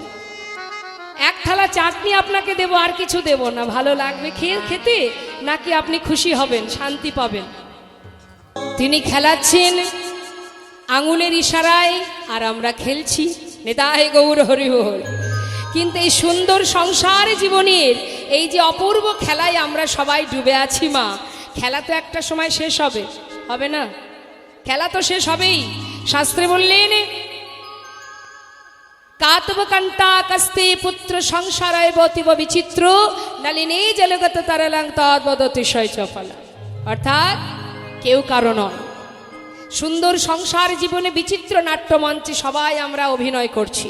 এক থালা চাটনি আপনাকে দেব, আর কিছু দেব না, ভালো লাগবে খেতে, নাকি আপনি খুশি হবেন, শান্তি পাবেন? তিনি খেলাচ্ছেন আঙুলের ইশারায়, আর আমরা খেলছি নিতাই গৌর হরি বল। কিন্তু এই সুন্দর সংসার জীবনের এই যে অপূর্ব খেলায় আমরা সবাই ডুবে আছি মা। খেলা তো একটা সময় শেষ হবে, হবে না? খেলা তো শেষ হবেই। শাস্ত্রে বললেন, কাতব কান্তা কাস্তে পুত্র সংসারায় বতিব বিচিত্র নালিনে জলগত তারালাং তদ্বদতিশয় চফলা। অর্থাৎ কেউ কারো নয়, সুন্দর সংসার জীবনে বিচিত্র নাট্যমঞ্চে সবাই আমরা অভিনয় করছি।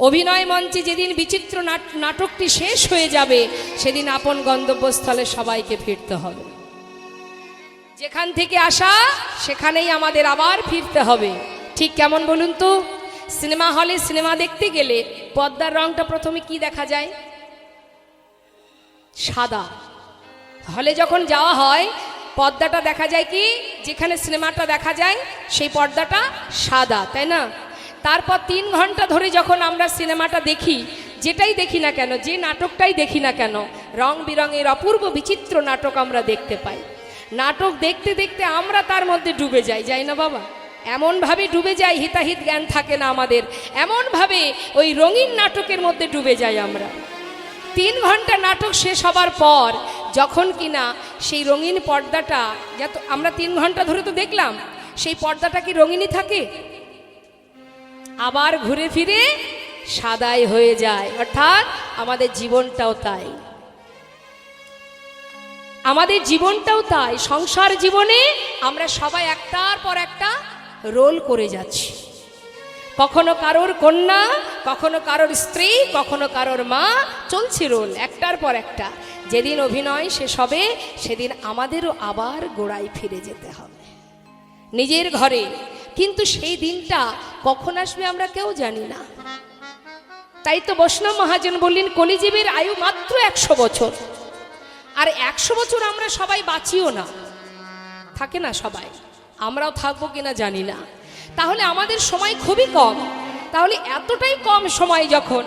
অভিনয় মঞ্চে যেদিন বিচিত্র নাটকটি শেষ হয়ে যাবে, সেদিন আপন গন্তব্যস্থলে সবাইকে ফিরতে হবে। যেখান থেকে আসা সেখানেই আমাদের আবার ফিরতে হবে। ঠিক কেমন বলুন তো? সিনেমা হলে সিনেমা দেখতে গেলে পর্দার রংটা প্রথমে কি দেখা যায়? সাদা। হলে যখন যাওয়া হয় পর্দাটা দেখা যায় কি, যেখানে সিনেমাটা দেখা যায় সেই পর্দাটা সাদা, তাই না? তারপর 3 ঘন্টা ধরে যখন আমরা সিনেমাটা দেখি, যেটাই দেখি না কেন, যে নাটকটাই দেখি না কেন, রং বিরঙের অপূর্ব বিচিত্র নাটক আমরা দেখতে পাই। নাটক দেখতে দেখতে আমরা তার মধ্যে ডুবে যাই না বাবা? এমনভাবে ডুবে যাই, হিতাহিত জ্ঞান থাকে না আমাদের, এমনভাবে ওই রঙিন নাটকের মধ্যে ডুবে যাই আমরা। 3 ঘন্টা নাটক শেষ হবার পর যখন কিনা সেই রঙিন পর্দাটা, যত আমরা 3 ঘন্টা ধরে তো দেখলাম, সেই পর্দাটা কি রঙিনই থাকে? আবার ঘুরে ফিরে সাদাই হয়ে যায়। অর্থাৎ আমাদের জীবনটাও তাই, আমাদের জীবনটাও তাই। সংসার জীবনে আমরা সবাই একটার পর একটা রোল করে যাচ্ছি। কখনো কারোর কন্যা, কখনো কারোর স্ত্রী, কখনো কারোর মা, চলছে রোল একটার পর একটা। যেদিন অভিনয় শেষ হবে সেদিন আমাদেরও আবার গোড়ায় ফিরে যেতে হবে নিজের ঘরে। কিন্তু সেই দিনটা কখন আসবে আমরা কেউ জানি না। তাই তো বৈষ্ণব মহাজন বললেন, কলিজীবের আয়ু মাত্র 100 বছর। আর 100 বছর আমরা সবাই বাঁচিও না, থাকে না সবাই, আমরাও থাকবো কিনা জানি না। তাহলে আমাদের সময় খুবই কম। তাহলে এতটাই কম সময় যখন,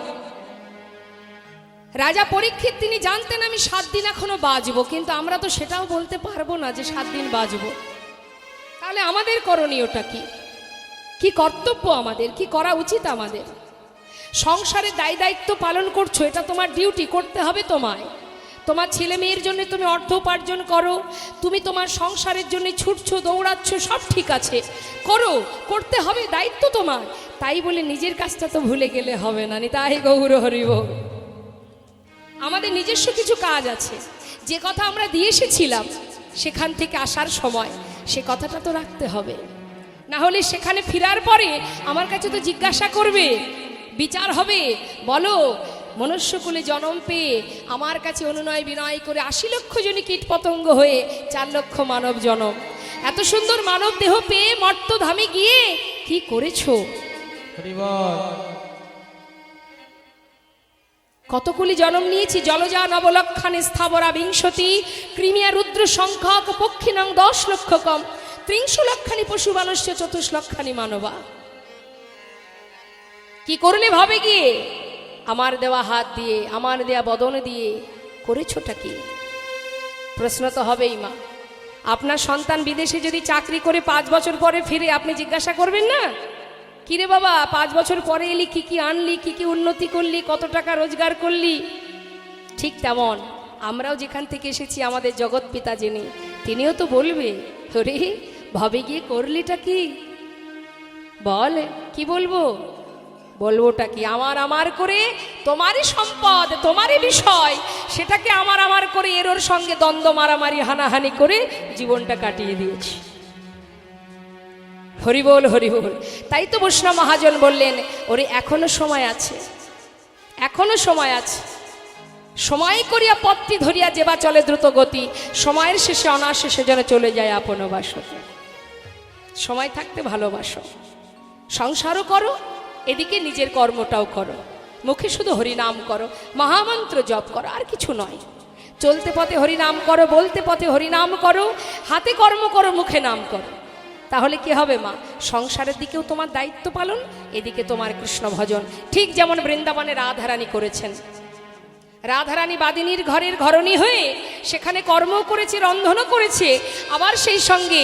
রাজা পরীক্ষিত তিনি জানতেন আমি 7 দিন এখনো বাঁচবো, কিন্তু আমরা তো সেটাও বলতে পারবো না যে 7 দিন বাঁচবো। তাহলে আমাদের করণীয়টা কি? কি কর্তব্য আমাদের, কি করা উচিত আমাদের? সংসারের দায় দায়িত্ব পালন করছো, এটা তোমার ডিউটি, করতে হবে তোমায়। তোমার ছেলে মেয়ের জন্য তুমি অর্থ উপার্জন করো, তুমি তোমার সংসারের জন্য ছুটছো, দৌড়াচ্ছ, সব ঠিক আছে, করো, করতে হবে, দায়িত্ব তোমার। তাই বলে নিজের কাজটা তো ভুলে গেলে হবে না। তাই গৌর হরিব, আমাদের নিজস্ব কিছু কাজ আছে, যে কথা আমরা দিয়ে এসেছিলাম সেখান থেকে আসার সময় সে কথাটা তো রাখতে হবে। না হলে সেখানে ফেরার পরে আমার কাছে তো জিজ্ঞাসা করবে, বিচার হবে। বলো, মনুষ্যকুলে জন্ম পেয়ে আমার কাছে অনুনয় বিনয় করে 80 লক্ষ জনই কীট পতঙ্গ হয়ে 4 লক্ষ মানব জনম, এত সুন্দর মানব দেহ পেয়ে মর্তধামে গিয়ে কি করেছো? কতগুলি জন্ম নিয়েছি, জলজা নবলক্ষণে স্থাবরা বিংশতি, ক্রিমিয়া রুদ্র সংখ্যক পক্ষিণং 10 লক্ষ কম, 30 লক্ষানি পশু মানুষ্য 24 লক্ষানি মানবা। কি করলে ভাবে গিয়ে? আমার দেওয়া হাত দিয়ে, আমার দেওয়া বদন দিয়ে করেছোটা কি? প্রশ্ন তো হবেই মা। আপনার সন্তান বিদেশে যদি চাকরি করে 5 বছর পরে ফিরে, আপনি জিজ্ঞাসা করবেন না, কিরে বাবা 5 বছর পরে এলি, কি কি আনলি, কি কি উন্নতি করলি, কত টাকা রোজগার করলি? ঠিক তেমন আমরাও যেখান থেকে এসেছি, আমাদের জগৎ পিতা যিনি, তিনিও তো বলবে, তোরে ভাবে গিয়ে করলিটা কি? বল, কি বলবো? বলবোটা কি? আমার করে তোমারই সম্পদ, তোমারই বিষয়, সেটাকে আমার করে এর সঙ্গে দ্বন্দ্ব, মারামারি, হানাহানি করে জীবনটা কাটিয়ে দিয়েছি। হরিবোল হরিবোল। তাই তো বৈষ্ণব মহাজন বললেন, ওরে এখনো সময় আছে, এখনো সময় আছে। সময় করিয়া পথটি ধরিয়া যেবা চলে দ্রুত গতি, সময়ের শেষে অনাশেষে যেন চলে যায় আপন বাসতে। সময় থাকতে ভালোবাসো, সংসারও করো, এদিকে নিজের কর্মটাও করো। মুখে শুধু হরিনাম করো, মহামন্ত্র জপ করো, আর কিছু নয়। চলতে পথে হরিনাম করো, বলতে পথে হরিনাম করো, হাতে কর্ম করো, মুখে নাম করো। তাহলে কি হবে মা? সংসারের দিকেও তোমার দায়িত্ব পালন, এদিকে তোমার কৃষ্ণ ভজন। ঠিক যেমন বৃন্দাবনে রাধারানী করেছেন। রাধারানী বাদিনীর ঘরের ঘরণী হয়ে সেখানে কর্ম করেছে, রন্ধনও করেছে, আবার সেই সঙ্গে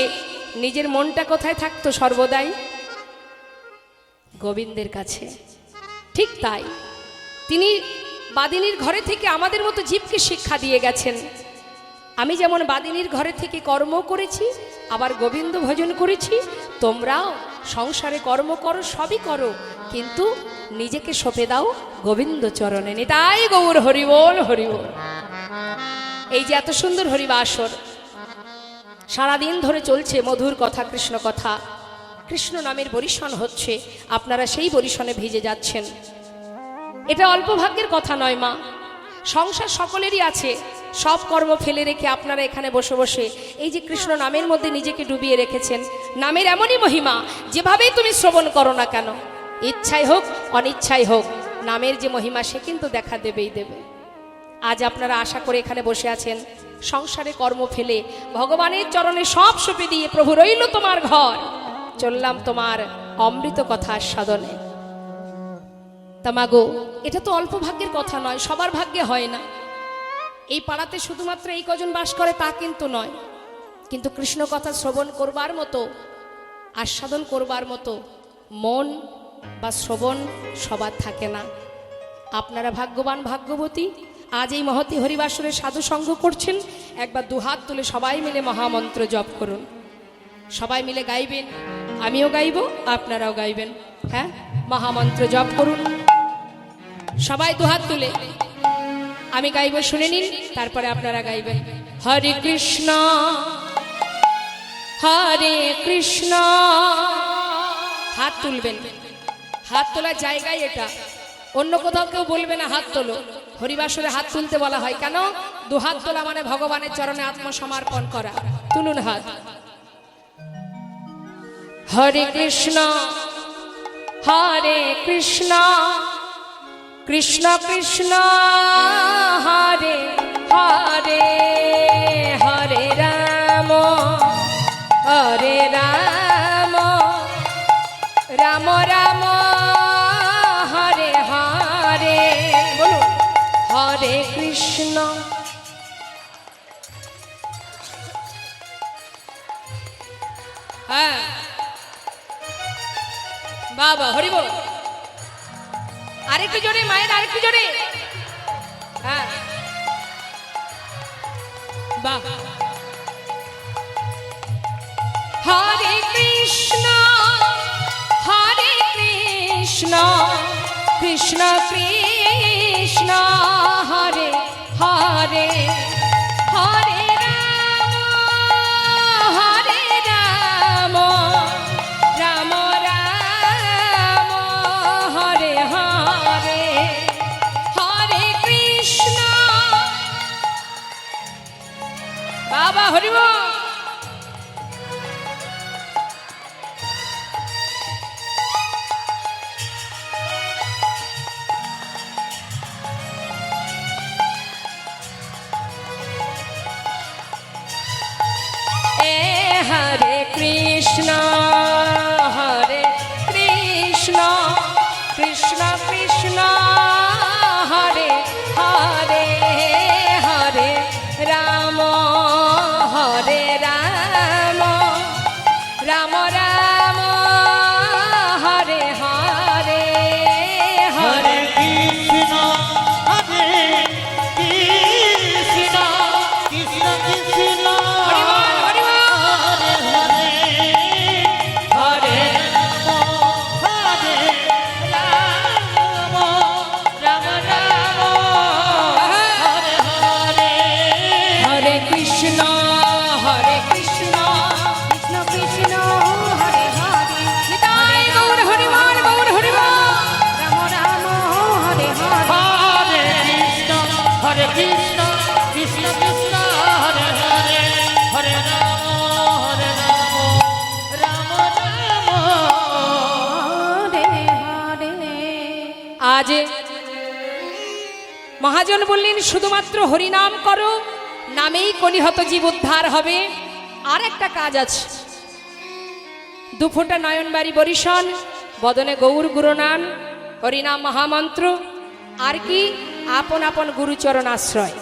নিজের মনটা কোথায় থাকতো সর্বদাই? গোবিন্দের কাছে। ঠিক তাই তিনি বাদিনীর ঘরে থেকে আমাদের মতো জীবকে শিক্ষা দিয়ে গেছেন। আমি যেমন বাদিনীর ঘরে থেকে কর্ম করেছি, আবার গোবিন্দ ভজন করেছি, তোমরাও সংসারে কর্ম করো, সবই করো, কিন্তু নিজেকে সঁপে দাও গোবিন্দ চরণে। নিতাই গৌর হরিবোল হরিবোল। এই যে এত সুন্দর হরিবাসর সারাদিন ধরে চলছে, মধুর কথা, কৃষ্ণ কথা, কৃষ্ণ নামের বরিশন হচ্ছে, আপনারা সেই বরিশনে ভিজে যাচ্ছেন। এটা অল্প ভাগ্যের কথা নয় মা, সংসার সকলেরই আছে। সব কর্ম ফেলে রেখে আপনারা এখানে বসে বসে এই যে কৃষ্ণ নামের মধ্যে নিজেকে ডুবিয়ে রেখেছেন। নামের এমনই মহিমা, যেভাবেই তুমি শ্রবণ করো না কেন, ইচ্ছাই হোক অনিচ্ছাই হোক, নামের যে মহিমা সে কিন্তু দেখা দেবেই দেবে। আজ আপনারা আশা করে এখানে বসে আছেন, সংসারে কর্ম ফেলে ভগবানের চরণে সব সঁপে দিয়ে প্রভু রইল তোমার ঘর, চললাম তোমার অমৃত কথা সাধনে। তামাগো, এটা তো অল্প ভাগ্যের কথা নয়, সবার ভাগ্যে হয় না। এই পাড়াতে শুধুমাত্র এই কজন বাস করে তা কিন্তু নয়, কিন্তু কৃষ্ণ কথা শ্রবণ করবার মতো, আস্বাদন করবার মতো মন বা শ্রবণ সবার থাকে না। আপনারা ভাগ্যবান, ভাগ্যবতী, আজ এই মহতি হরিবাসরে সাধু সঙ্গ করছেন। একবার দুহাত তুলে সবাই মিলে মহামন্ত্র জপ করুন, সবাই মিলে গাইবেন, আমিও গাইব, আপনারাও গাইবেন। হ্যাঁ, মহামন্ত্র জপ করুন সবাই দুহাত তুলে। আমি গাইব, শুনে নিন, তারপরে আপনারা গাইবেন। হরে কৃষ্ণ হরে কৃষ্ণ। হাত তুলবেন, হাত তোলার জায়গায় এটা, অন্য কোথাও কেউ বলবে না হাত তোলো। হরিবাসরে হাত তুলতে বলা হয় কেন? দুহাত তোলা মানে ভগবানের চরণে আত্মসমর্পণ করা। তুলুন হাত। হরে কৃষ্ণ হরে কৃষ্ণ কৃষ্ণ কৃষ্ণ হরে হরে, হরে রাম হরে রাম, রাম রাম হরে হরে। বলুন, হরে কৃষ্ণ। হ্যাঁ, বাবা হরি বল। আরেকটু জোরে মায়ের, আরেকটু জোরে। হ্যাঁ, বাহ। হরে কৃষ্ণ হরে কৃষ্ণ কৃষ্ণ কৃষ্ণ হরে হরে, হরে রাম হরে রাম, রাম রাম হরে হরে, হরে কৃষ্ণ। বাবা হরি বল। হরে কৃষ্ণ হরে কৃষ্ণ কৃষ্ণ কৃষ্ণ হরে হরে, হরে রাম হরে রাম, রাম রাম হরে হরে, হরে কৃষ্ণ হরে কৃষ্ণ কৃষ্ণ কৃষ্ণ কৃষ্ণ কৃষ্ণ কৃষ্ণ হরে হরে, হরে রাম রাম রাম হরে হরে। আজ মহাজন বললেন শুধুমাত্র হরিনাম করো, নামেই কলিহত জীব উদ্ধার হবে। আর একটা কাজ আছে, দুফোঁটা নয়নবাড়ি বরিশান, বদনে গৌর গুরুনান, হরিনাম মহামন্ত্র, আর কি আপন আপন গুরুচরণ আশ্রয়।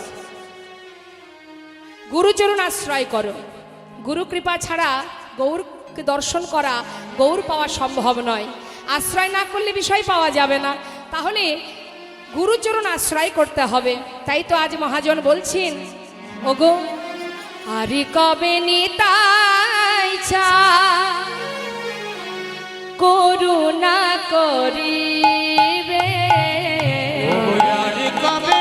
গুরুচরণ আশ্রয় করো। গুরু কৃপা ছাড়া গৌরকে দর্শন করা, গৌর পাওয়া সম্ভব নয়। আশ্রয় না করলে বিষয় পাওয়া যাবে না। তাহলে গুরুচরণ আশ্রয় করতে হবে। তাই তো আজ মহাজন বলছেন, ওগো আরি কবে নিতাই চা করুণা করিবে, কবে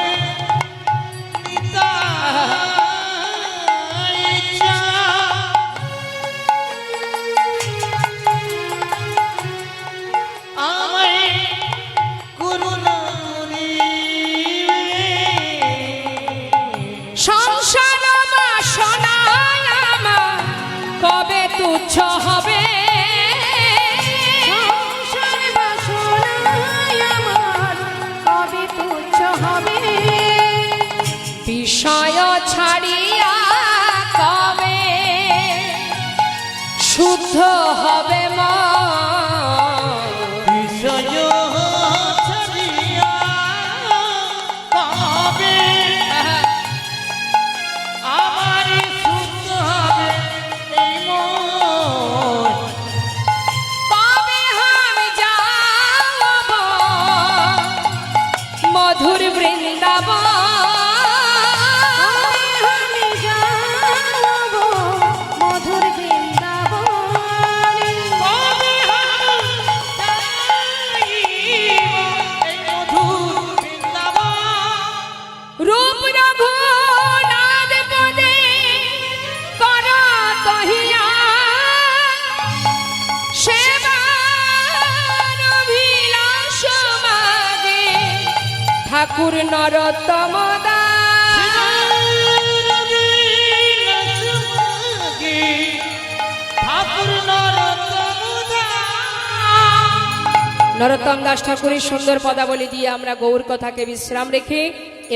সংসার বাসনায় আমার কবে তুচ্ছ হবে, সংসার বাসনায় শুদ্ধ হবে মন। বিষয় ছাড়িয়া কবে আমার শুদ্ধ হবে এই মন। কবে আমি যাব মধুর বৃন্দাবন, আমি যাব মধুর বৃন্দাবনে। কবে আমি যাইব এই মধুর বৃন্দাবন। রূপ রঘুনাথ পদে কর কহিয়া সেবার অভিলাষ মাগে ঠাকুর নরোত্তম দাস। ঠাকুর নরোত্তম দাস ঠাকুরের সুন্দর পদাবলী দিয়ে আমরা গৌর কথাকে বিশ্রাম রেখে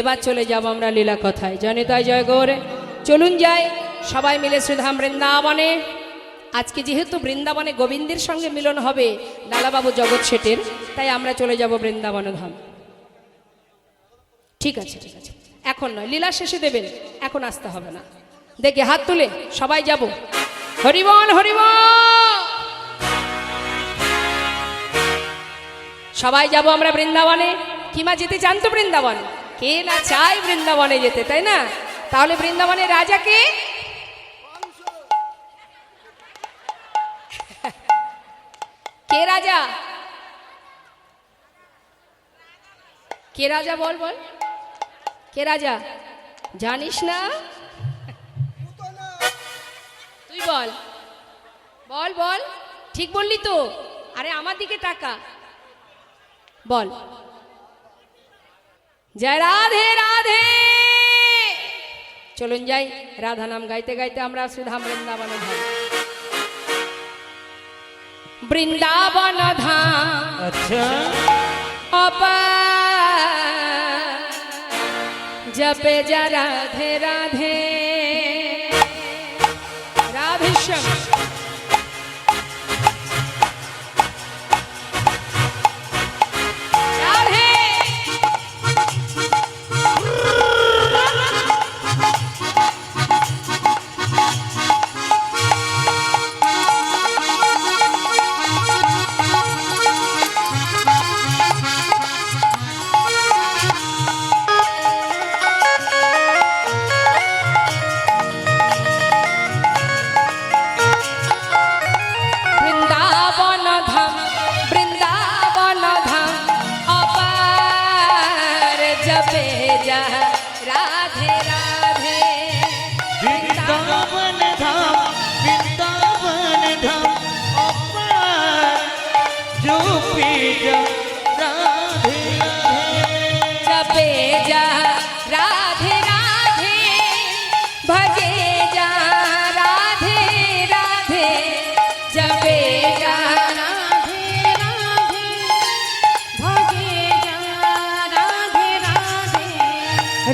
এবার চলে যাব আমরা লীলা কথায়। জনিতায় জয় গৌরে। চলুন যাই সবাই মিলে শ্রীধাম বৃন্দাবনে। আজকে যেহেতু বৃন্দাবনে গোবিন্দের সঙ্গে মিলন হবে লালাবাবু জগৎ শেঠের, তাই আমরা চলে যাব বৃন্দাবন ধাম। ঠিক আছে ঠিক আছে, এখন নয়, লীলা শেষে দেবেন, এখন আসতে হবে না। দেখে হাত তুলে সবাই যাব। হরিবল হরিবল, সবাই যাব আমরা বৃন্দাবনে। কিমা যেতে চান তো বৃন্দাবন? কে না চাই বৃন্দাবনে যেতে, তাই না? তাহলে বৃন্দাবনের রাজা কে? কে রাজা? কে রাজা? বল বল, কে রাজা? জানিস না? তুই বল বল বল, ঠিক বললি তো? আরে আমার দিকে টাকা, বল। জয় রাধে রাধে। চলুন যাই, রাধা নাম গাইতে গাইতে আমরা শ্রীধাম বৃন্দাবন ধাম। বৃন্দাবন ধাম আচ্ছা অপার, জপে যা রাধে রাধে রাধে শ্যাম। রাধে বৃন্দাবন ধাম, বৃন্দাবন ধাম অপার, জপে যা রাধে রাধে। বৃন্দাবন ধাম, বৃন্দাবন ধাম অপার, জপে যা রাধে রাধে। জপে যা রাধে রাধে, ভজে যা রাধে রাধে, জপে যা রাধে রাধে ভজে যা রাধে রাধে।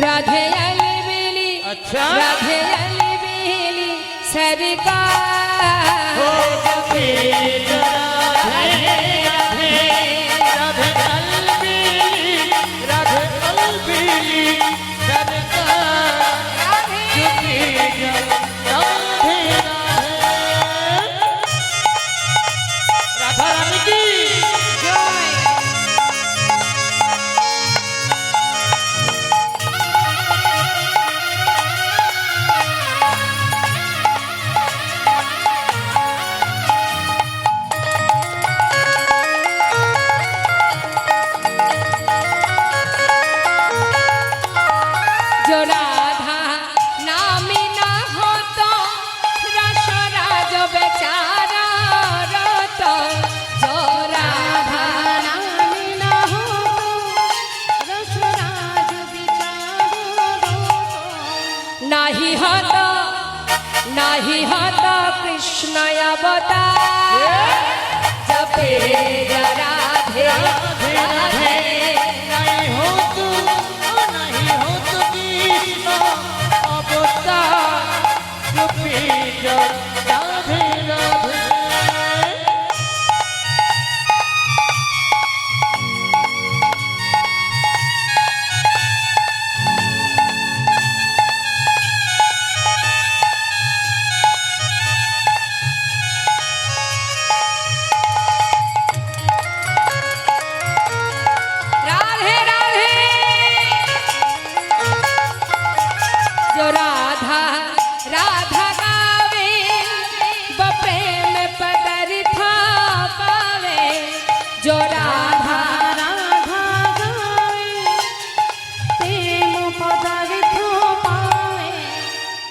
রাধে अलबेली, अच्छा। राधे अलबेली सरकार। हो जपे जा राधे राधे, राधे अलबेली, राधे अलबेली सरकार। जपे जा राधे राधे। राधा रानी की জয়। जो राधा नामी ना होतो, रसराज बेचारा रतो। जो राधा नामी ना हो रसराज बिचारो रोतो। नाही होतो, नाही होतो कृष्ण अवतार। जपे जा राधे राधे। नहीं हो तू, नहीं हो तू कृष्ण अवतार। जपे जा राधे राधे।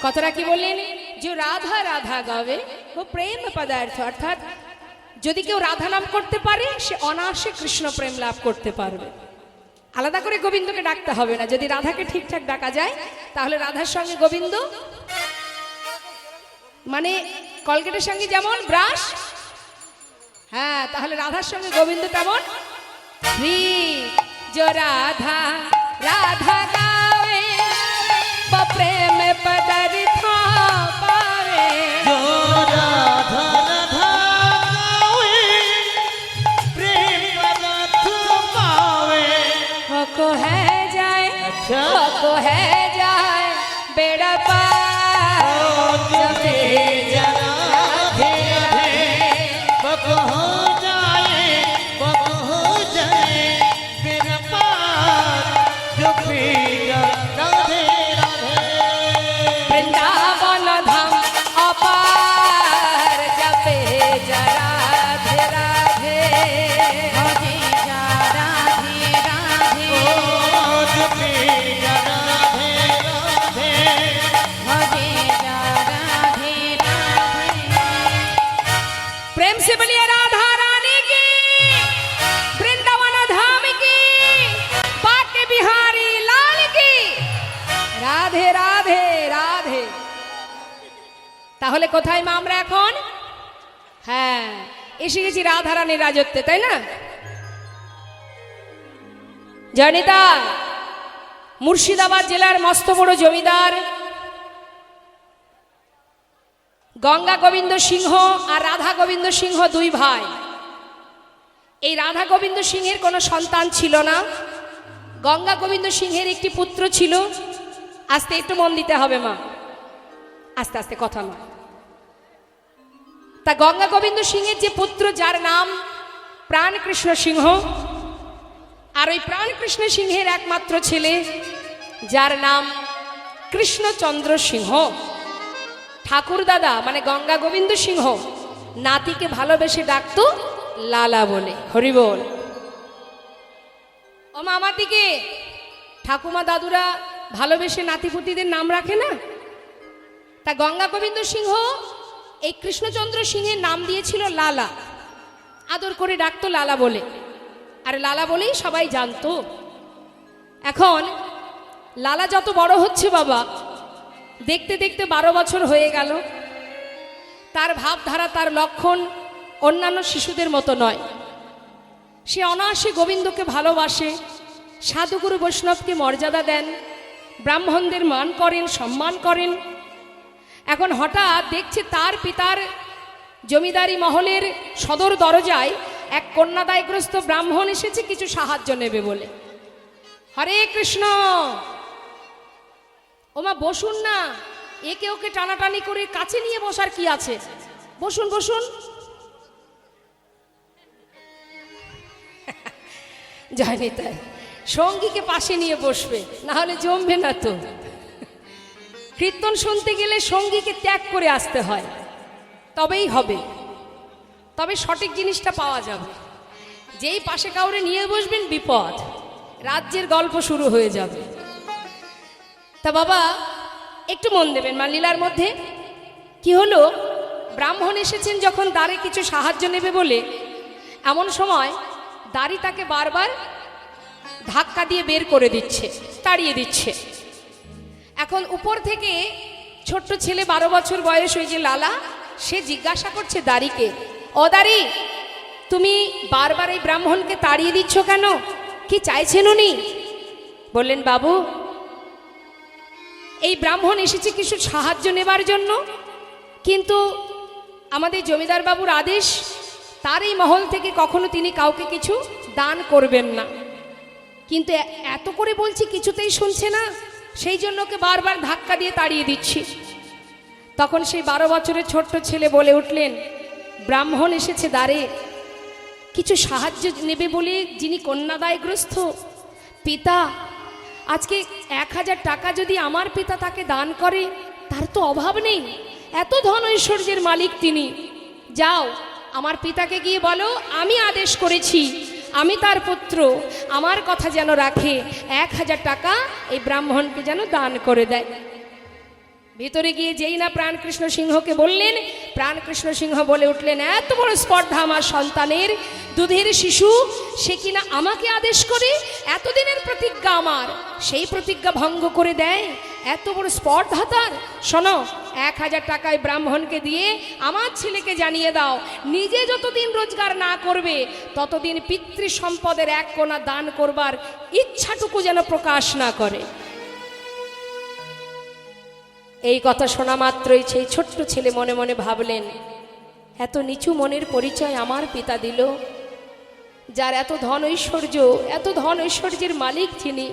কথাটা কি বললেন? যে রাধা রাধা গাবে ও প্রেম পদার্থ, অর্থাৎ যদি কেউ রাধা নাম করতে পারে সে অনায়াসে কৃষ্ণ প্রেম লাভ করতে পারবে। আলাদা করে গোবিন্দকে ডাকতে হবে না। যদি রাধাকে ঠিকঠাক ডাকা যায় তাহলে রাধার সঙ্গে গোবিন্দ, মানে কলগেটের সঙ্গে যেমন ব্রাশ, হ্যাঁ, তাহলে রাধার সঙ্গে গোবিন্দ তেমন ফ্রি। जो राधा राधा गावे वो प्रेम पदार्थ पावे। जो राधा राधा गावे प्रेम पदार्थ पावे। वो को है जाए, अच्छा। वो को है जाए बेड़ा पार। जबे जरा धीरे बक हो जाए, बक हो जाए मेरा पार। जो फिर राधे राधे वृंदावन धाम अपार जपे जरा राधे राधे। भजे जा राधे राधे, जो फिर राधे राधे भजे जा राधे राधे। प्रेम से बोलिए राधा रानी की, वृंदावन धाम की, बाके बिहारी लाल की। রাধে রাধে রাধে। তাহলে কোথায় মা আমরা এখন? হ্যাঁ, এসে গেছি রাধা রানীর রাজত্বে, তাই না? জানিতা মুর্শিদাবাদ জেলার মস্ত বড় জমিদার গঙ্গা গোবিন্দ সিংহ আর রাধা গোবিন্দ সিংহ দুই ভাই। এই রাধা গোবিন্দ সিংহের কোনো সন্তান ছিল না। গঙ্গা গোবিন্দ সিংহের একটি পুত্র ছিল। আস্তে একটু মন দিতে হবে মা, আস্তে আস্তে কথা না। তা গঙ্গা গোবিন্দ সিংহের যে পুত্র যার নাম প্রাণকৃষ্ণ সিংহ, আর ওই প্রাণকৃষ্ণ সিংহের একমাত্র ছেলে যার নাম কৃষ্ণচন্দ্র সিংহ। ঠাকুর দাদা মানে গঙ্গা গোবিন্দ সিংহ নাতিকে ভালোবেসে ডাকতো লালা বলে। হরি বল। ও মামার দিকে ঠাকুমা দাদুরা ভালোবেসে নাতিপুতিদের নাম রাখে না? তা গঙ্গা গোবিন্দ সিংহ এই কৃষ্ণচন্দ্র সিংহের নাম দিয়েছিল লালা, আদর করে ডাকতো লালা বলে। আর লালা বলেই সবাই জানতো। এখন লালা যত বড় হচ্ছে বাবা, দেখতে দেখতে 12 বছর হয়ে গেল। তার ভাবধারা, তার লক্ষণ অন্যান্য শিশুদের মতো নয়। সে অনায়াসে গোবিন্দকে ভালোবাসে, সাধুগুরু বৈষ্ণবকে মর্যাদা দেন, ব্রাহ্মণদের মান করেন, সম্মান করেন। এখন হঠাৎ দেখছে তার পিতার জমিদারি মহলের সদর দরজায় এক কন্যাদায়গ্রস্ত ব্রাহ্মণ এসেছে কিছু সাহায্য নেবে বলে। হরে কৃষ্ণ। ওমা বসুন না, একে ওকে টানাটানি করে কাছে নিয়ে বসার কি আছে? বসুন বসুন। জানি তাই, সঙ্গীকে পাশে নিয়ে বসবে, না হলে জমবে না তো। কীর্তন শুনতে গেলে সঙ্গীকে ত্যাগ করে আসতে হয়, তবেই হবে, তবে সঠিক জিনিসটা পাওয়া যাবে। যেই পাশে কাউরে নিয়ে বসবেন বিপদ, রাজ্যের গল্প শুরু হয়ে যাবে। তা বাবা একটু মন দেবেন মা লীলার মধ্যে। কি হলো, ব্রাহ্মণ এসেছেন যখন দ্বারে কিছু সাহায্য নেবে বলে, এমন সময় দাড়ি তাকে বারবার ধাক্কা দিয়ে বের করে দিচ্ছে, তাড়িয়ে দিচ্ছে। এখন উপর থেকে ছোট্ট ছেলে 12 বছর বয়স, ওই যে লালা, সে জিজ্ঞাসা করছে দাড়িকে, ও দাড়ি, তুমি বারবার এই ব্রাহ্মণকে তাড়িয়ে দিচ্ছ কেন? কি চাইছেন উনি? বললেন, বাবু, এই ব্রাহ্মণ এসেছে কিছু সাহায্য নেবার জন্য, কিন্তু আমাদের জমিদার বাবুর আদেশ, তার এই মহল থেকে কখনো তিনি কাউকে কিছু দান করবেন না। কিন্তু এত করে বলছি কিছুতেই শুনছে না, সেই জন্য ওকে বারবার ধাক্কা দিয়ে তাড়িয়ে দিচ্ছি। তখন সেই 12 বছরের ছোট্ট ছেলে বলে উঠলেন, ব্রাহ্মণ এসেছে দ্বারে কিছু সাহায্য নেবে বলে, যিনি কন্যাদায়গ্রস্ত পিতা, আজকে 1000 টাকা যদি আমার পিতা তাকে দান করে, তার তো অভাব নেই, এত ধন ঐশ্বর্যের মালিক তিনি। যাও, আমার পিতাকে গিয়ে বলো আমি আদেশ করেছি, আমি তার পুত্র, আমার কথা যেন রাখে, 1000 টাকা এই ব্রাহ্মণকে যেন দান করে দেয়। ভিতরে গিয়ে যেই না প্রাণকৃষ্ণ সিংহকে বললেন, প্রাণকৃষ্ণ সিংহ বলে উঠলেন, এত বড় স্পর্ধা আমার সন্তানের, দুধের শিশু, সে কিনা আমাকে আদেশ করে, এতদিনের প্রতিজ্ঞা আমার, সেই প্রতিজ্ঞা ভঙ্গ করে দেয়, এত বড় স্পর্ধা তার। শোনো, 1000 টাকায় ব্রাহ্মণকে দিয়ে আমার ছেলেকে জানিয়ে দাও, নিজে যতদিন রোজগার না করবে ততদিন পিতৃ সম্পদের 1 কোণা দান করবার ইচ্ছাটুকু যেন প্রকাশ না করে। এই কথা শোনা মাত্রই সেই ছোট্ট ছেলে মনে মনে ভাবলেন, এত নিচু মনের পরিচয় আমার পিতা দিল, যার এত ধন ঐশ্বর্য, এত ধন ঐশ্বর্যের মালিক যিনি,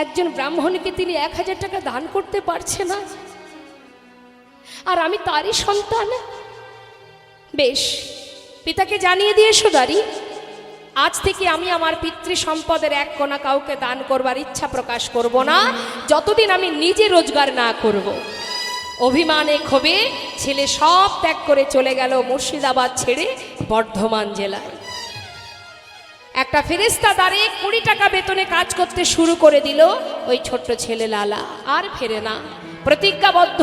একজন ব্রাহ্মণকে তিনি 1000 টাকা দান করতে পারছে না, আর আমি তারই সন্তান। বেশ, পিতাকে জানিয়ে দিয়ে সুদারি, আজ থেকে আমি আমার পিতৃ সম্পদের 1 কোণা কাউকে দান করবার ইচ্ছা প্রকাশ করব না, যতদিন আমি নিজে রোজগার না করব। অভিমানে ক্ষোভে ছেলে সব ত্যাগ করে চলে গেল মুর্শিদাবাদ ছেড়ে বর্ধমান জেলায়। একটা ফেরেশতা দাঁড়িয়ে 20 টাকা বেতনে কাজ করতে শুরু করে দিল। ওই ছোট্ট ছেলে লালা আর ফেরে না, প্রতিজ্ঞাবদ্ধ,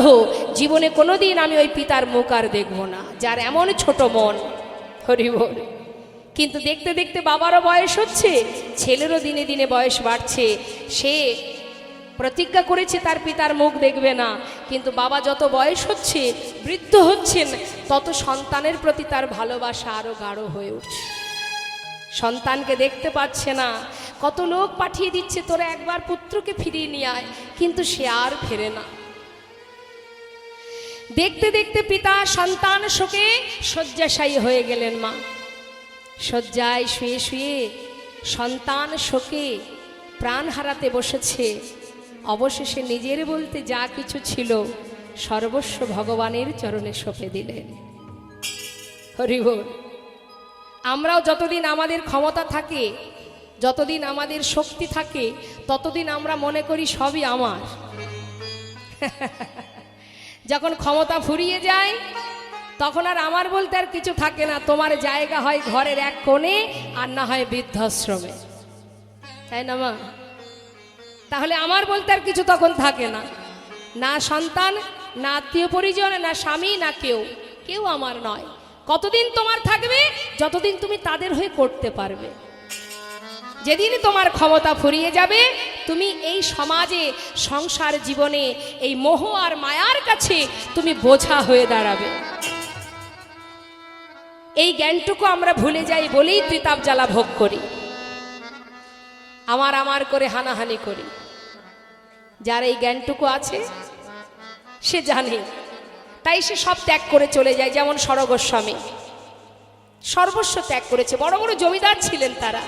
জীবনে কোনোদিন আমি ওই পিতার মুখ আর দেখব না, যার এমন ছোট মন। হরি বল। কিন্তু দেখতে দেখতে বাবারও বয়স হচ্ছে, ছেলেরও দিনে দিনে বয়স বাড়ছে। সে প্রতিজ্ঞা করেছে তার পিতার মুখ দেখবে না, কিন্তু বাবা যত বয়স হচ্ছে, বৃদ্ধ হচ্ছেন, তত সন্তানের প্রতি তার ভালোবাসা আরো গাঢ় হয়ে উঠছে। সন্তানকে দেখতে পাচ্ছে না, কত লোক পাঠিয়ে দিচ্ছে, তোরা একবার পুত্রকে ফিরিয়ে নিয়ে আয়, কিন্তু সে আর ফেরে না। দেখতে দেখতে পিতা সন্তান শোকে শয্যাশায়ী হয়ে গেলেন। মা শয্যায় শুয়ে শুয়ে সন্তান শোকে প্রাণ হারাতে বসেছে। অবশেষে নিজের বলতে যা কিছু ছিল সর্বস্ব ভগবানের চরণে সঁপে দিলেন। হরি বল। আমরাও যতদিন আমাদের ক্ষমতা থাকে, যতদিন আমাদের শক্তি থাকে, ততদিন আমরা মনে করি সবই আমার। যখন ক্ষমতা ফুরিয়ে যায়, তখন আর আমার বলতে আর কিছু থাকে না। তোমার জায়গা হয় ঘরের 1 কোণে, আর না হয় বৃদ্ধাশ্রমে, তাই না মা? তাহলে আমার বলতে আর কিছু তখন থাকে না, না সন্তান, না আত্মীয় পরিজন, না স্বামী, না কেউ আমার নয়। কতদিন তোমার থাকবে? যতদিন তুমি তাদের হয়ে করতে পারবে। যেদিন তোমার ক্ষমতা ফুরিয়ে যাবে, তুমি এই সমাজে, সংসার জীবনে এই মোহ আর মায়ার কাছে তুমি বোঝা হয়ে দাঁড়াবে। এই জ্ঞানটুকু আমরা ভুলে যাই বলেই ত্রিতাপ জ্বালা ভোগ করি, আমার করে হানাহানি করি। যার এই জ্ঞানটুকু আছে সে জানে, তাই সে সব ত্যাগ করে চলে যায়। যেমন সরগোস্বামী সর্বস্ব ত্যাগ করেছে, বড় বড় জমিদার ছিলেন, তারা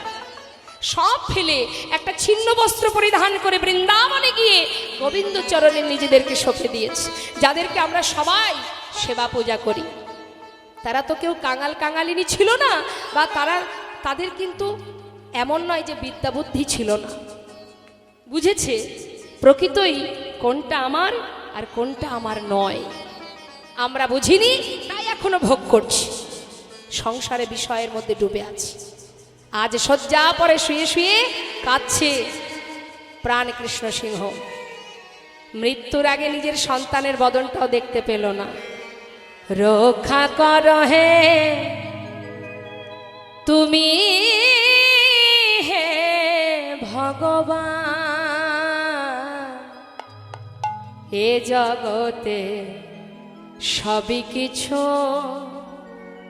সব ফেলে একটা ছিন্ন বস্ত্র পরিধান করে বৃন্দাবনে গিয়ে গোবিন্দ চরণে নিজেদেরকে সঁপে দিয়েছে। যাদেরকে আমরা সবাই সেবা পূজা করি, তারা তো কেউ কাঙালিনী ছিল না, বা তাদের কিন্তু এমন নয় যে বিদ্যা বুদ্ধি ছিল না, বুঝেছে প্রকৃতই কোনটা আমার আর কোনটা আমার নয়। আমরা বুঝিনি, তাই এখনো ভোগ করছি, সংসারে বিষয়ের মধ্যে ডুবে আছি। আজ শয্যা পরে শুয়ে শুয়ে কাঁদছে প্রাণকৃষ্ণ সিংহ। মৃত্যুর আগে নিজের সন্তানের বদনটাও দেখতে পেল না। রক্ষা কর হে তুমি হে ভগবান, এ জগতে সবই কিছু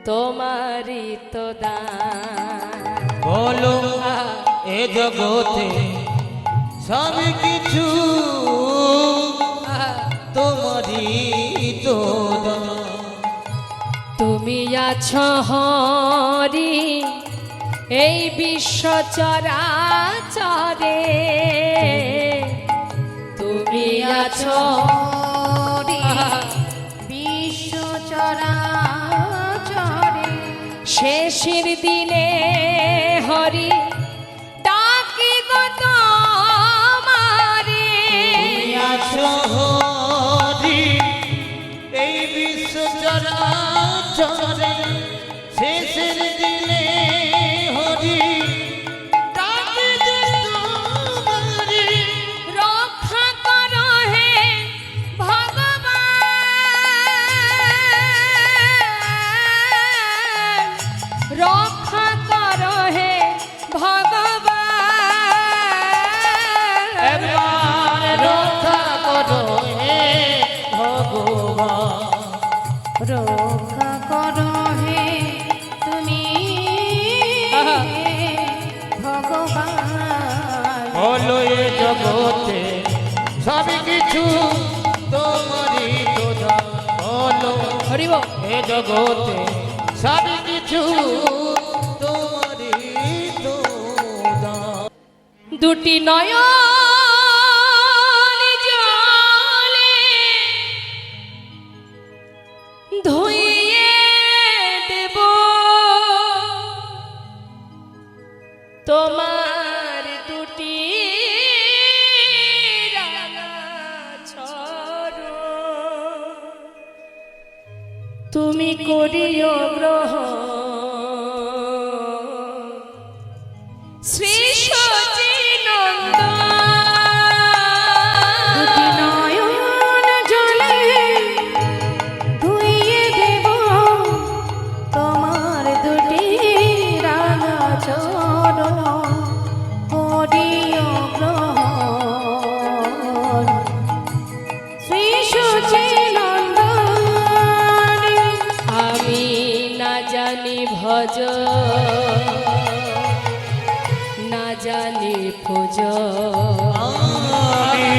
তোমারই তো দান। বলো এ জগতে সব কিছু তোমারই তো দান। তুমি আছো হরি এই বিশ্ব চরাচরে, তুমি আছো বিশ্ব চরাচরে, শেষের দিনে হরি ডাকি গো তোমারে। তুমি আছো হরি এই বিশ্ব চরাচরে, শেষের দিনে হরি ডাকে যে তোমারে। রক্ষা করো হে ভগবান রক্ষা করো হে তুমি আহা। ভগবান। বলো এ জগতে সবই কিছু তোমারই তো দান। বলো হরিব এ জগতে সবই কিছু তোমারই তো দান। দুটি নয়ন জলে ধুইয়ে দেব তোমার দুটি রাঙা চরণ। তুমি করিও গ্রহণ শ্রী দুটি নয়ন জলে ধুইয়ে দেব তোমার দুটি রাঙা চরণ। করিও গ্রহণ শ্রী সচিনন্দন। আমি না জানি ভজ না জানি পূজ আমি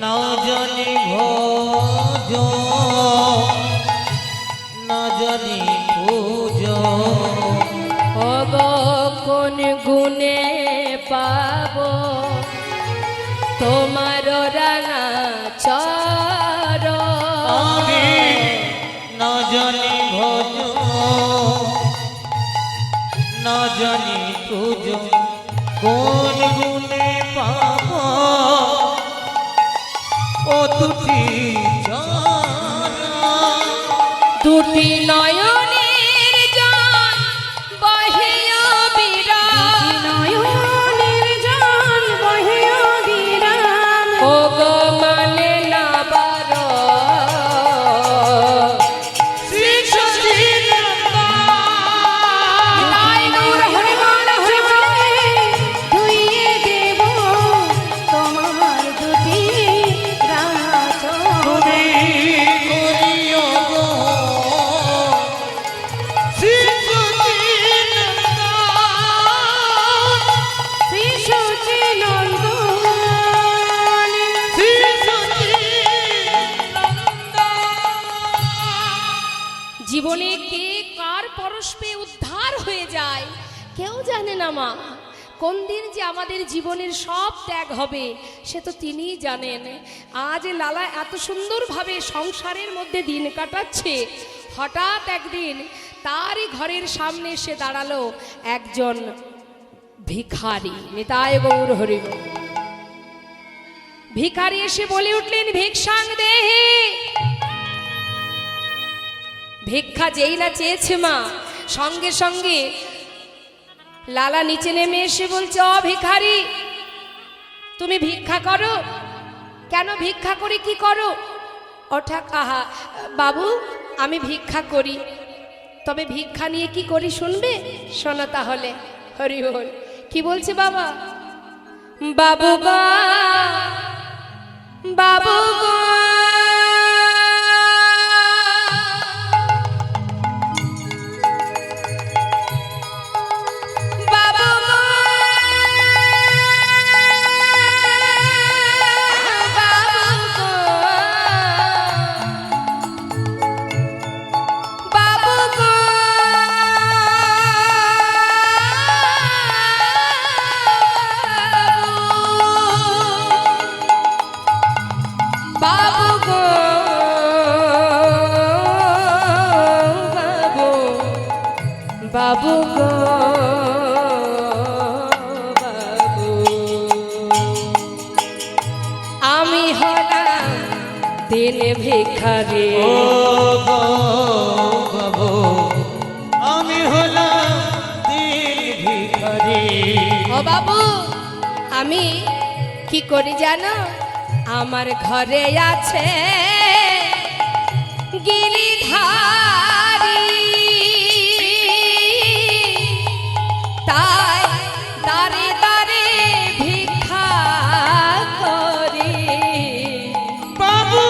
না জানি ভোজ না জানি পূজ অগ কোন গুণে পাব তোমার রাঙা চর। আমি না জানি ভোজ না জানি পূজ কোন গুণে পাব ও দুটি জানা। দুটি নয়নের জন বহিয়া বিরাম নয়নের জল বহিয়া বিরাম। ও গো মানে না বার শ্রী তাই গৌর হরিবল হরিবলে ধুইয়ে দেব তোমার দুটি রাঙা চরণ। তুমি করিও গো শ্রী শ্রী সচিনন্দন। জীবনে কে কার পরস্পে উদ্ধার হয়ে যায় কেউ জানে না মা। কোন দিন যে আমাদের জীবনের সব ত্যাগ হবে সে তো তিনিই জানেন। আজ লালা এত সুন্দরভাবে সংসারের মধ্যে দিন কাটাচ্ছে, হঠাৎ একদিন তারই ঘরের সামনে এসে দাঁড়ালো একজন ভিখারি। নিতায় গৌর হরি। ভিখারি এসে বলে উঠলেন, ভিক্ষাং দেহি। ভিক্ষা যেই না চেয়েছে মা, সঙ্গে সঙ্গে লালা নিচে নেমে এসে বলছে, অ ভিখারি তুমি ভিক্ষা করো কেন? ভিক্ষা করে কি করো? ওঠা আহা বাবু আমি ভিক্ষা করি, তবে ভিক্ষা নিয়ে কি করি শুনবে? শোনো তাহলে। হরি বল। কি বলছে বাবা? বাবু গো বাবু গো বাবু গো বাবু, আমি হলাম দিন ভিখারি। ও গো বাবু আমি হলাম দিন ভিখারি। ও বাবু আমি কি করি জানো? আমার ঘরে আছে গিরিধারী, তাই দাঁড়ে দাঁড়ে ভিক্ষা করি। বাবু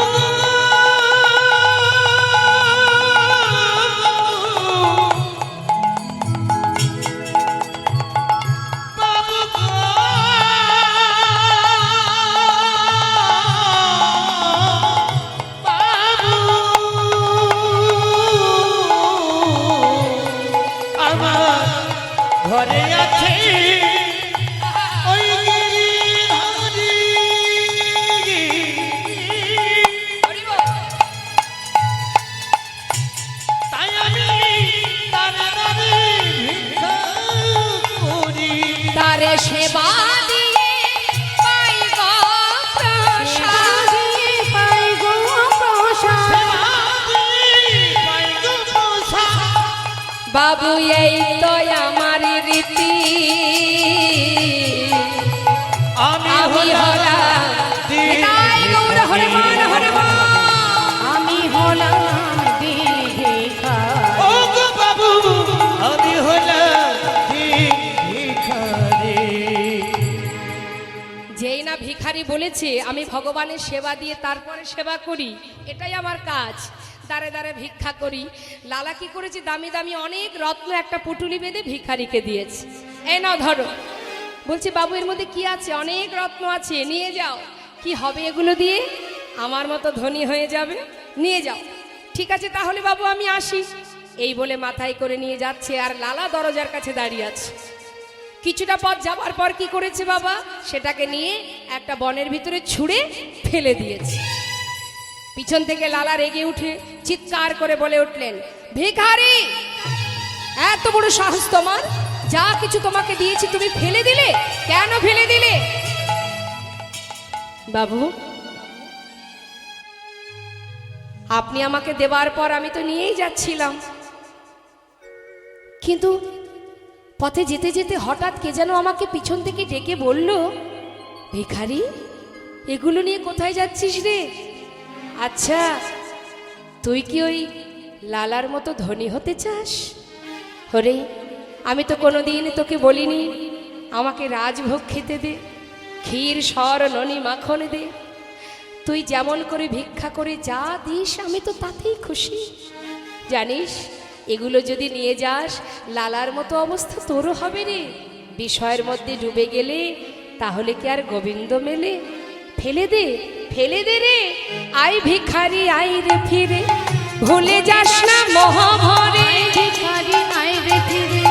এই তো আমার রীতি আমি আমি হলাম নিতাই গৌর হরি বল হরি বল। আমি হলাম ভিখারি। ও গো বাবু আমি হলাম ভিখারি। যেই না ভিখারি বলেছে আমি ভগবানের সেবা দিয়ে তারপরে সেবা করি, এটাই আমার কাজ। দাঁড়ে দাঁড়ে ভিক্ষা করি। লালা কি করেছে, দামি দামি অনেক রত্ন একটা পুটুলি বেঁধে ভিখারিকে দিয়েছে। এই নাও ধরো। বলছি বাবু এর মধ্যে কি আছে? অনেক রত্ন আছে, নিয়ে যাও। কি হবে এগুলো দিয়ে? আমার মতো ধনী হয়ে যাবে, নিয়ে যাও। ঠিক আছে তাহলে বাবু আমি আসি। এই বলে মাথায় করে নিয়ে যাচ্ছে, আর লালা দরজার কাছে দাঁড়িয়ে আছে। কিছুটা পথ যাবার পর কি করেছে বাবা, সেটাকে নিয়ে একটা বনের ভিতরে ছুঁড়ে ফেলে দিয়েছে। পিছন থেকে লালা রেগে উঠে চিৎকার করে বলে উঠলেন, ভিখারি এত বড় সাহস তোমার, যা কিছু তোমাকে দিয়েছি তুমি ফেলে দিলে, কেন ফেলে দিলে? বাবু আপনি আমাকে দেবার পর আমি তো নিয়েই যাচ্ছিলাম, কিন্তু পথে যেতে যেতে হঠাৎ কে যেন আমাকে পিছন থেকে ডেকে বলল, ভিখারি এগুলো নিয়ে কোথায় যাচ্ছিস রে? আচ্ছা তুই কি ওই লালার মতো ধনী হতে চাস? হরে আমি তো কোনোদিন তোকে বলিনি আমাকে রাজভোগ খেতে দে, ক্ষীর সর ননি মাখন দে। তুই যেমন করে ভিক্ষা করে যা দিস আমি তো তাতেই খুশি। জানিস এগুলো যদি নিয়ে যাস লালার মতো অবস্থা তোরও হবে রে। বিষয়ের মধ্যে ডুবে গেলে তাহলে কি আর গোবিন্দ মেলে? ফেলে দে, ফেলে দে রে। আই ভিখারি আই রে ফিরে, ভুলে যাস না মহাভরে। ভিখারি আই রে ফিরে,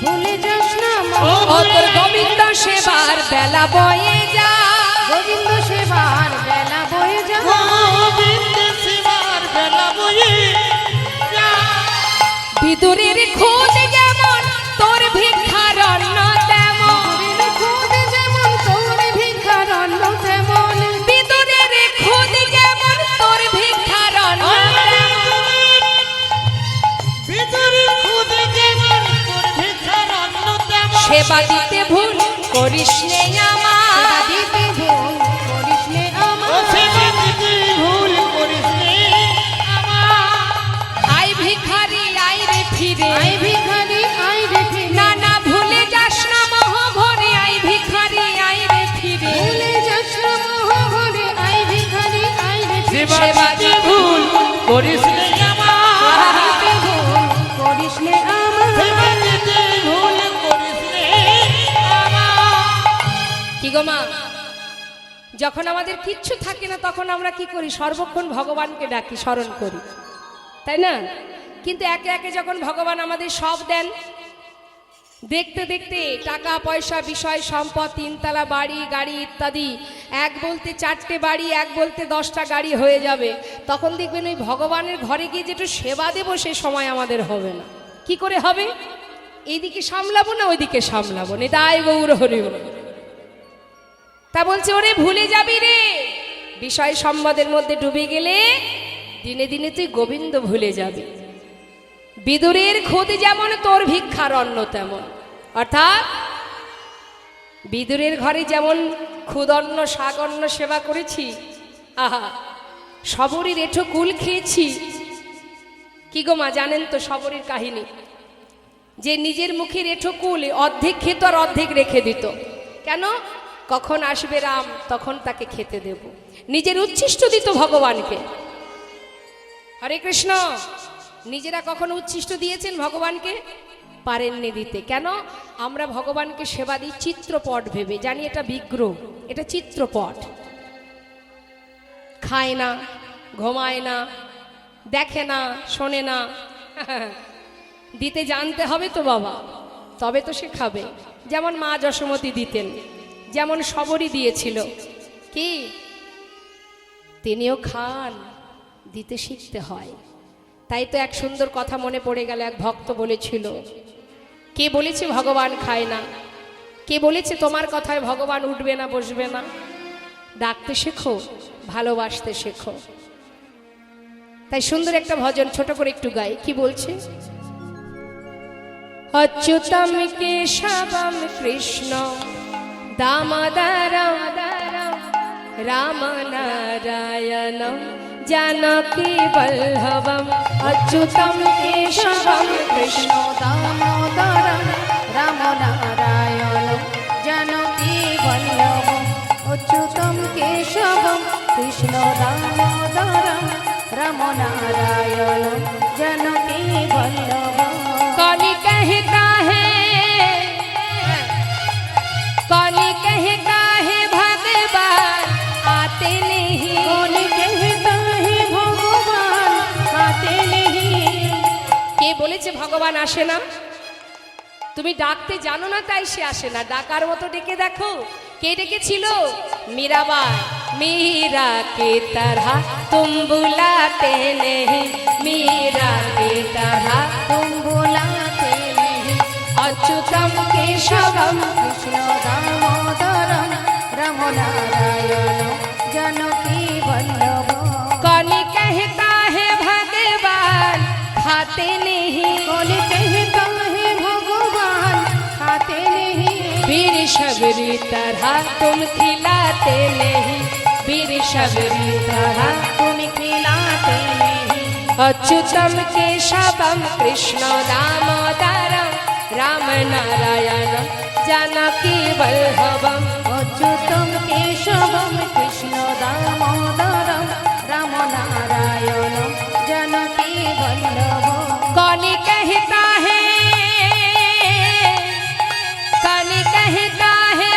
ভুলে যাস না ও তোর গোবিন্দ সেবার বেলা বয়ে যা, গোবিন্দ সেবার বেলা বয়ে যা। গোবিন্দ সেবার বেলা বয়ে যা। বিদুরের খোঁজ যেমন তোর ভিক্ষার অন্ন তেমন, বিদুরের খোঁজ যেমন তোর ভিক্ষার অন্ন তেমন। বিদুরের খোঁজ যেমন তোর ভিক্ষার অন্ন তেমন। ভিতরে খুদে যেমন তোর ভিখার অন্ন তেমন। সেবা দিতে ভুল করিস নে আমার, সেবা দিতে ভুল করিস নে ও আমার। সেবা দিতে ভুল করিস নে আমার। আই ভিখারি আই রে ফিরে, আই ভিখারি আই রে ফিরে, না না ভুলে যাস না মহাভরে। আই ভিখারি আই রে ফিরে, ভুলে যাস না মহাভরে। আই ভিখারি আই রে ফিরে, সেবা দিতে ভুল করিস নে আমার। দিতে ভুল করিস নে আমার। সেবা দিতে ভুল করিস নে আমার। কি গো মা, যখন আমাদের কিচ্ছু থাকে না তখন আমরা কি করি? সর্বক্ষণ ভগবানকে ডাকি, স্মরণ করি, তাই না? কিন্তু একে একে যখন ভগবান আমাদের সব দেন, দেখতে দেখতে টাকা পয়সা বিষয় সম্পদ, তিনতলা বাড়ি গাড়ি ইত্যাদি, এক বলতে 4টে বাড়ি, এক বলতে 10টা গাড়ি হয়ে যাবে, তখন দেখবেন ওই ভগবানের ঘরে গিয়ে যেটু সেবা দেবো সে সময় আমাদের হবে না। কি করে হবে? এইদিকে সামলাবো না ওইদিকে সামলাবো, নিতাই গৌর হরি বল। তা বলছে ওরে ভুলে যাবি রে, বিষয় সম্বাদের মধ্যে ডুবে গেলে দিনে দিনে তুই গোবিন্দ ভুলে যাবি। বিদুরের খোঁজ যেমন তোর ভিক্ষার অন্ন তেমন, অর্থাৎ বিদুরের ঘরে যেমন ক্ষুদন্ন শাকন্ন সেবা করেছি, আহা সবরীর এঠো কুল খেয়েছি। কি গো মা জানেন তো সবরীর কাহিনী, যে নিজের মুখের এঠো কুল অর্ধেক খেত আর অর্ধেক রেখে দিত। কেন? কখন আসবে রাম তখন তাকে খেতে দেব। নিজের উচ্ছিষ্ট দিত ভগবানকে। হরে কৃষ্ণ। নিজেরা কখনো উচ্ছিষ্ট দিয়েছেন ভগবানকে? পারেননি দিতে। কেন? আমরা ভগবানকে সেবা দিই চিত্রপট ভেবে, জানি এটা বিগ্রহ, এটা চিত্রপট। খায় না, ঘুমায় না, দেখে না, শোনে না। দিতে জানতে হবে তো বাবা, তবে তো সে খাবে। যেমন মা যশোমতী দিতেন, যেমন সবরই দিয়েছিল। কি তিনিও খান, দিতে শিখতে হয়। তাই তো এক সুন্দর কথা মনে পড়ে গেল, এক ভক্ত বলেছিল, কে বলেছে ভগবান খায় না? কে বলেছে তোমার কথায় ভগবান উঠবে না বসবে না? ডাকতে শেখো, ভালোবাসতে শেখো। তাই সুন্দর একটা ভজন ছোট করে একটু গাই। কি বলছে? अच्युतम केशवम कृष्ण दामोदरम राम नारायणम जानकी वल्लभम अच्युतम केशवम कृष्ण दामोदरं रामनारायणं जानकी वल्लभम् अच्युतं केशवं कृष्ण दामोदरं रामनारायणं जानकी वल्लभम् कौन कहता है भगवान आते नहीं कौन कहता है भगवान आते नहीं কে বলেছে ভগবান আসে না? তুমি ডাকতে জানো না তাই সে আসে না। ডাকার মতো ডেকে দেখো। কে ডেকেছিল? मीराबाई। मीरा के तरह तुम बुलाते नहीं, मीरा के तरह तुम बुलाते नहीं अच्युतम केशवम कृष्ण दामोदरं रामनारायणं जानकी वल्लभम् कौन कहता है भगवान खाते नहीं, कौन कहता है भगवान खाते नहीं वीर शबरी तरह तुम खिलाते नहीं, वीर शबरी तरह तुम खिलाते नहीं अच्युतम केशवम कृष्ण दामोदरम राम नारायणम जानकी वल्लभम अच्युतं केशवं कृष्ण दामोदरं रामनारायणं जानकी वल्लभम् कौन कहता है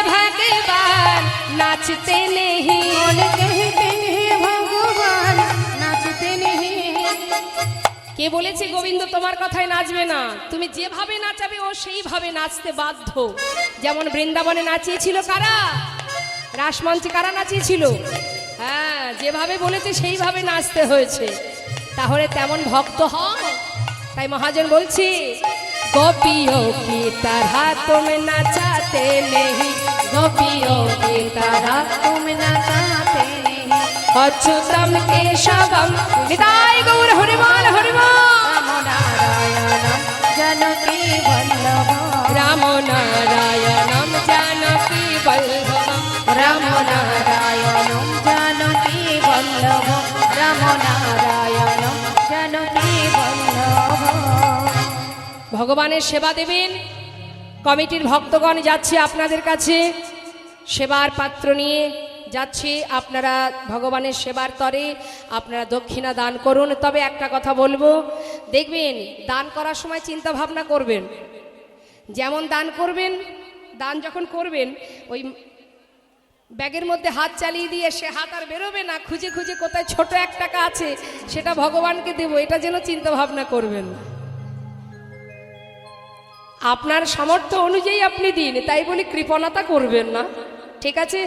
भगवान नाचते नहीं, कौन कहते हैं भगवान नाचते नहीं কে বলেছে গোবিন্দ তোমার কথায় নাচবে না? তুমি যেভাবে নাচাবে ও সেইভাবে নাচতে বাধ্য। যেমন বৃন্দাবনে নাচিয়েছিল কারা? রাসমঞ্চে কারা নাচিয়েছিল? হ্যাঁ, যেভাবে বলেছে সেইভাবে নাচতে হয়েছে। তাহলে তেমন ভক্ত হয়। তাই মহাজন বলছে गोपियों की तरह तुम नचाते नहीं, गोपियों की तरह तुम नचाते नहीं अच्युतम केशवम निताय गौर हरिमाल हरिमाल रामनारायणं जानकी वल्लभम् राम नारायणम जानकी वल्लभम रामनारायणं जानकी वल्लभम् रामनारायणं जानकी वल्लभम् ভগবানের সেবা দেবেন। কমিটির ভক্তগণ যাচ্ছে আপনাদের কাছে, সেবার পাত্র নিয়ে যাচ্ছে। আপনারা ভগবানের সেবার তরে আপনারা দক্ষিণা দান করুন। তবে একটা কথা বলবো, দেখবেন দান করার সময় চিন্তা ভাবনা করবেন। যেমন দান করবেন, দান যখন করবেন ওই ব্যাগের মধ্যে হাত চালিয়ে দিয়ে সে হাত আর বেরোবে না, খুঁজে খুঁজে কোথায় ছোট 1 টাকা আছে সেটা ভগবানকে দেবো, এটা যেন চিন্তা ভাবনা করবেন। আপনার সামর্থ্য অনুযায়ী আপনি দিন, তাই বলি কৃপণতা করবেন না, ঠিক আছে?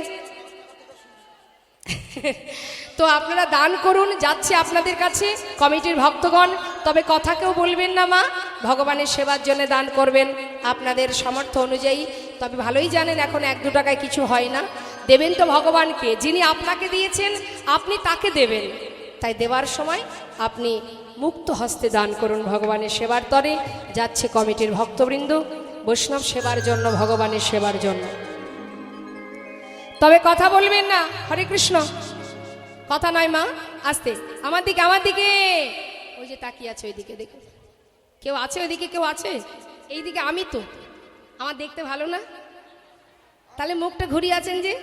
তো আপনারা দান করুন, যাচ্ছে আপনাদের কাছে কমিটির ভক্তগণ। তবে কথা কেউ বলবেন না মা, ভগবানের সেবার জন্য দান করবেন আপনাদের সামর্থ্য অনুযায়ী। তবে ভালোই জানেন এখন 1-2 টাকায় কিছু হয় না, দেবেন তো ভগবানকে। যিনি আপনাকে দিয়েছেন আপনি তাকে দেবেন, তাই দেওয়ার সময় আপনি মুক্ত হস্তে দান করুন ভগবানের সেবার তরে। যাচ্ছে কমিটির ভক্তবৃন্দ বৈষ্ণব সেবার জন্য, ভগবানের সেবার জন্য। তবে কথা বলবেন না, হরে কৃষ্ণ, কথা নয় মা, আস্তে, আমার দিকে আমার দিকে। ওই যে তাকিয়ে আছে ওইদিকে, দেখো কেউ আছে ওইদিকে? কেউ আছে এইদিকে? আমি তো, আমার দেখতে ভালো না? তাহলে মুখটা ঘুরিয়ে আছেন যে,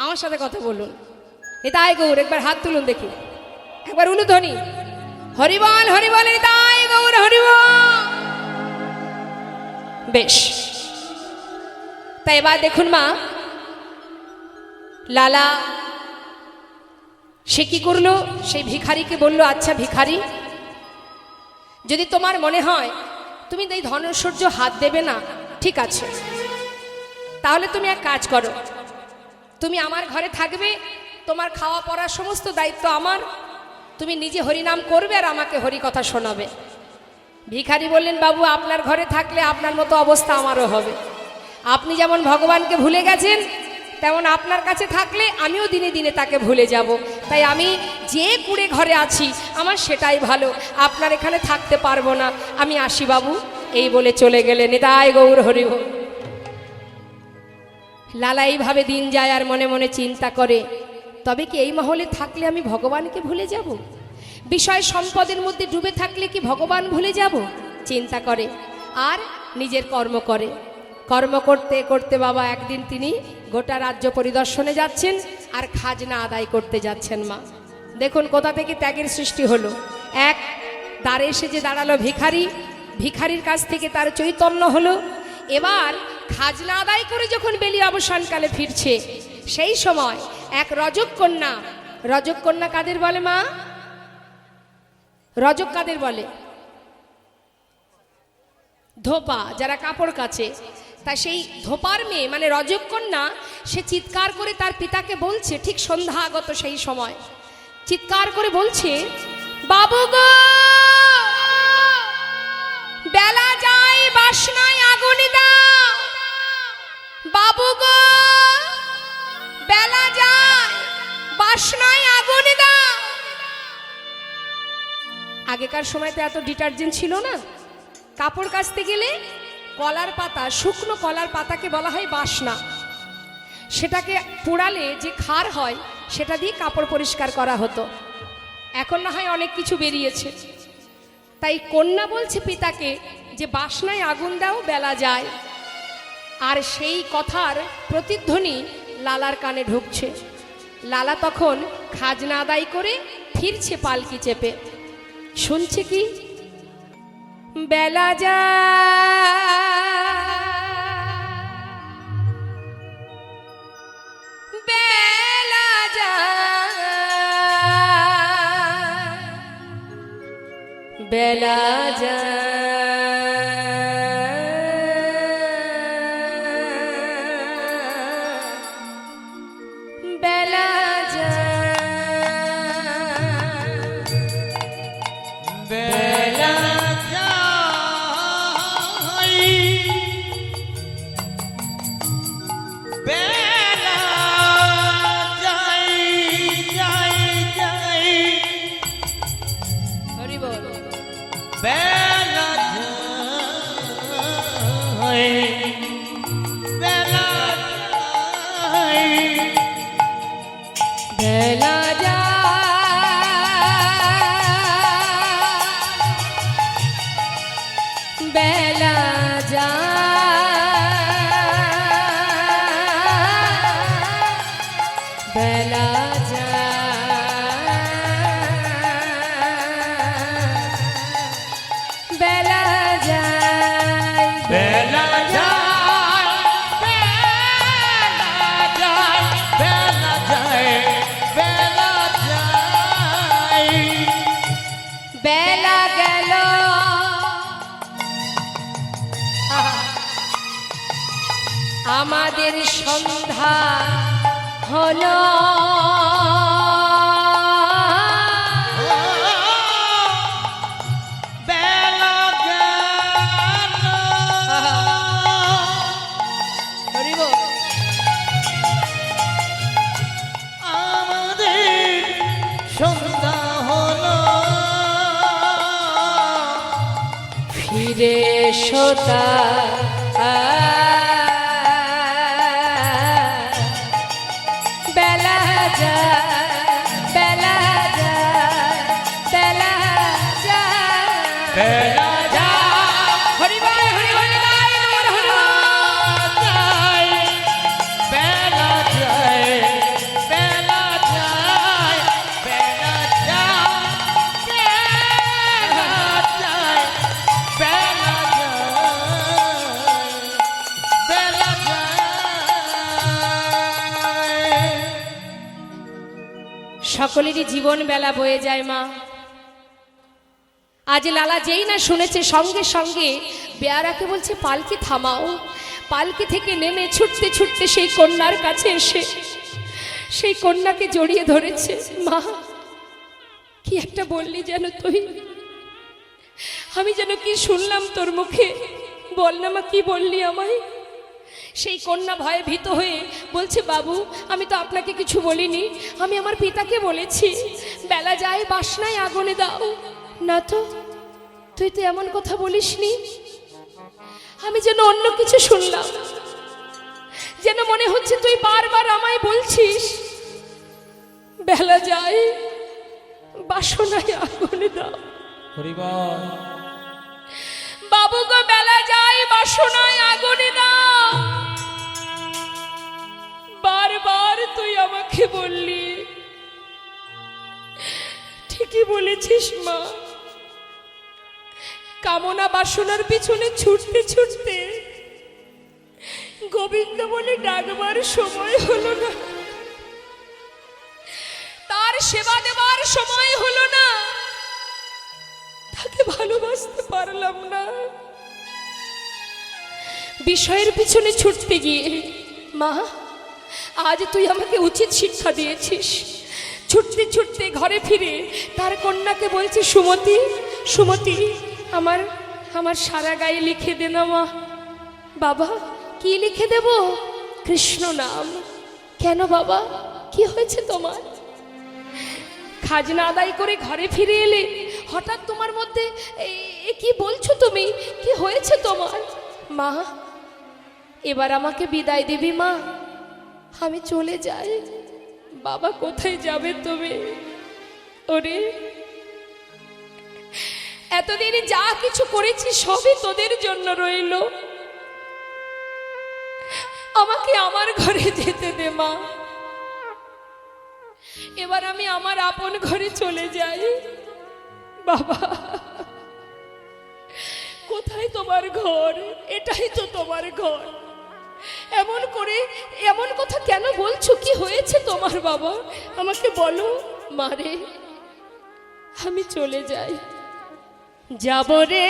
আমার সাথে কথা বলুন। নিতাই গৌর, একবার হাত তুলুন দেখি, একবার উলুধ্বনি, হরিবল হরিবল, নিতাই গৌর হরিবল। বেশ, তাই এবার দেখুন মা, লালা সে কি করলো? সেই ভিখারিকে বলল, আচ্ছা ভিখারি, যদি তোমার মনে হয় তুমি এই ধনৈশ্বর্য হাত দেবে না, ঠিক আছে, তাহলে তুমি এক কাজ করো, তুমি আমার ঘরে থাকবে, তোমার খাওয়া পড়ার সমস্ত দায়িত্ব আমার, তুমি নিজে হরিনাম করবে আর আমাকে হরি কথা শোনাবে। ভিখারি বললেন, বাবু আপনার ঘরে থাকলে আপনার মতো অবস্থা আমারও হবে। আপনি যেমন ভগবানকে ভুলে গেছেন, তেমন আপনার কাছে থাকলে আমিও দিনে দিনে তাকে ভুলে যাব। তাই আমি যে কুড়ে ঘরে আছি আমার সেটাই ভালো, আপনার এখানে থাকতে পারবো না, আমি আসি বাবু। এই বলে চলে গেলেন। নিতাই গৌর হরি বল। লালা এইভাবে দিন যায় আর মনে মনে চিন্তা করে, তবে কি এই মহলে থাকলে আমি ভগবানকে ভুলে যাব? বিষয় সম্পদের মধ্যে ডুবে থাকলে কি ভগবান ভুলে যাব? চিন্তা করে আর নিজের কর্ম করে। কর্ম করতে করতে বাবা একদিন তিনি গোটা রাজ্য পরিদর্শনে যাচ্ছেন আর খাজনা আদায় করতে যাচ্ছেন। মা দেখুন কোথা থেকে ত্যাগের সৃষ্টি হলো। এক দ্বারে এসে যে দাঁড়ালো ভিখারি, ভিখারির কাছ থেকে তার চৈতন্য হলো। এবার খাজনা আদায় করে যখন বেলি অবসানকালে ফিরছে, সেই সময় এক রজক কন্যা, রজক কন্যা কাদের বলে মা? রজক কাদের বলে? ধোপা, যারা কাপড় কাচে। তা সেই ধোপার মেয়ে মানে রজক কন্যা, সে চিৎকার করে তার পিতাকে বলছে, ঠিক সন্ধ্যা আগত সেই সময় চিৎকার করে বলছে, বাবু গো, বেলা যায় বাসনায় আগুন দাও। বাবু গো, বেলা যায় বাসনায় আগুন দাও। আগেকার সময়তে এত ডিটারজেন্ট ছিল না। কাপড় কাচতে গেলে কলার পাতা, শুকনো কলার পাতাকে বলা হয় বাসনা। সেটাকে পোড়ালে যে খার হয় সেটা দিয়ে কাপড় পরিষ্কার করা হতো। এখন না হয় অনেক কিছু বেরিয়েছে। তাই কন্যা বলছে পিতাকে যে বাসনায় আগুন দাও, বেলা যায়। আর সেই কথার প্রতিধ্বনি লালার কানে ঢুকছে। লালা তখন খাজনা আদায় করে ফিরছে পালকি চেপে। শুনছে কি? বেলা যায়, বেলা যায়, বেলা যায়, বেলা যায়, বেলা আমাদের সন্ধ্যা হলো। বেলা গেল, আমাদের সন্ধ্যা হলো। ফিরে সোতা সকলেরই জীবন বেলা বয়ে যায়। মা আজ লালা যেই না শুনেছে, সঙ্গে সঙ্গে বেয়ারাকে বলছে পালকি থামাও। পালকি থেকে নেমে ছুটতে ছুটতে সেই কন্যার কাছে এসে সেই কন্যাকে জড়িয়ে ধরেছে। মা কি একটা বললি যেন তুই? আমি যেন কি শুনলাম তোর মুখে, বল না মা কি বললি আমায়? সেই কন্যা ভয়ে ভীত হয়ে বলছে, বাবু আমি তো আপনাকে কিছু বলিনি, আমি আমার পিতাকে বলেছি বেলা যায় বাসনায় আগুনে দাও। না তো, তুই তো এমন কথা বলিসনি। আমি যেন অন্য কিছু শুনলাম, যেন মনে হচ্ছে তুই বারবার আমায় বলছিস বেলা যায় বাসনায় আগুন দাও। হরিবল। বাবু গো বেলা যায় বাসনায় আগুন দাও। বারবার তুই আমাকে বললি, ঠিকই বলেছিস মা। কামনা বাসনার পিছনে ছুটতে ছুটতে গোবিন্দ বলে ডাকবার সময় হলো না, তার সেবা দেবার সময় হলো না, তাকে ভালোবাসতে পারলাম না। বিষয়ের পিছনে ছুটতে গিয়ে মা আজ তুই আমাকে উচিত শিক্ষা দিয়েছিস। ছুটতে ছুটতে ঘরে ফিরে তার কন্যাকে বলছি, সুমতি সুমতি আমার আমার সারা গায়ে লিখে দে না মা। বাবা কি লিখে দেব? কৃষ্ণ নাম। কেন বাবা, কি হয়েছে তোমার? খাজনা আদায় করে ঘরে ফিরে এলে হঠাৎ তোমার মধ্যে কি বলছো তুমি? কি হয়েছে তোমার? মা এবার আমাকে বিদায় দিবি মা, আমি চলে যাই। বাবা কোথায় যাবে তুমি? ওরে এতদিন যা কিছু করেছি সবই তোদের জন্য রইল, আমাকে আমার ঘরে যেতে দে মা। এবার আমি আমার আপন ঘরে চলে যাই। বাবা কোথায় তোমার ঘর? এটাই তো তোমার ঘর। এমন করে এমন কথা কেন বলছো? কি হয়েছে তোমার বাবা? আমাকে বলো মারে, আমি চলে যাই। যাব রে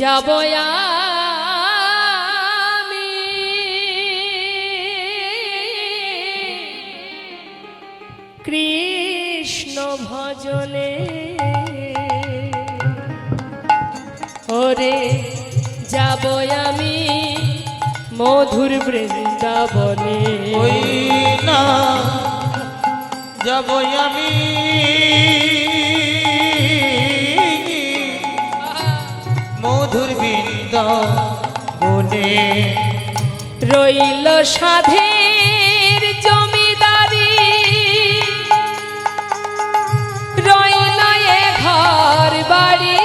যাব আমি, কৃষ্ণ ভজনে। ওরে যাব আমি মধুর বৃন্দাবনে। ওই না যাব আমি মধুর বৃন্দাবনে। রইল সাধের জমিদারি, রইল এ ঘর বাড়ি,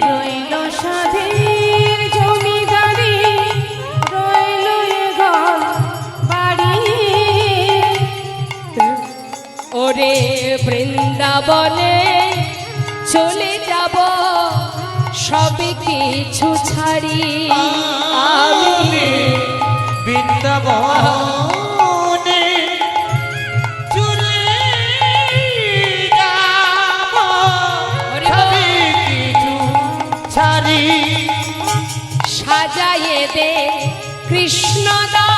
রইল সাধের জমিদারি, রইল এ ঘর বাড়ি। ওরে বৃন্দাবনে চলে যাব সব কিছু ছাড়ি। আমি বৃন্দাবনে চলে যাব সবই কিছু ছাড়ি। সাজায়ে দে কৃষ্ণদা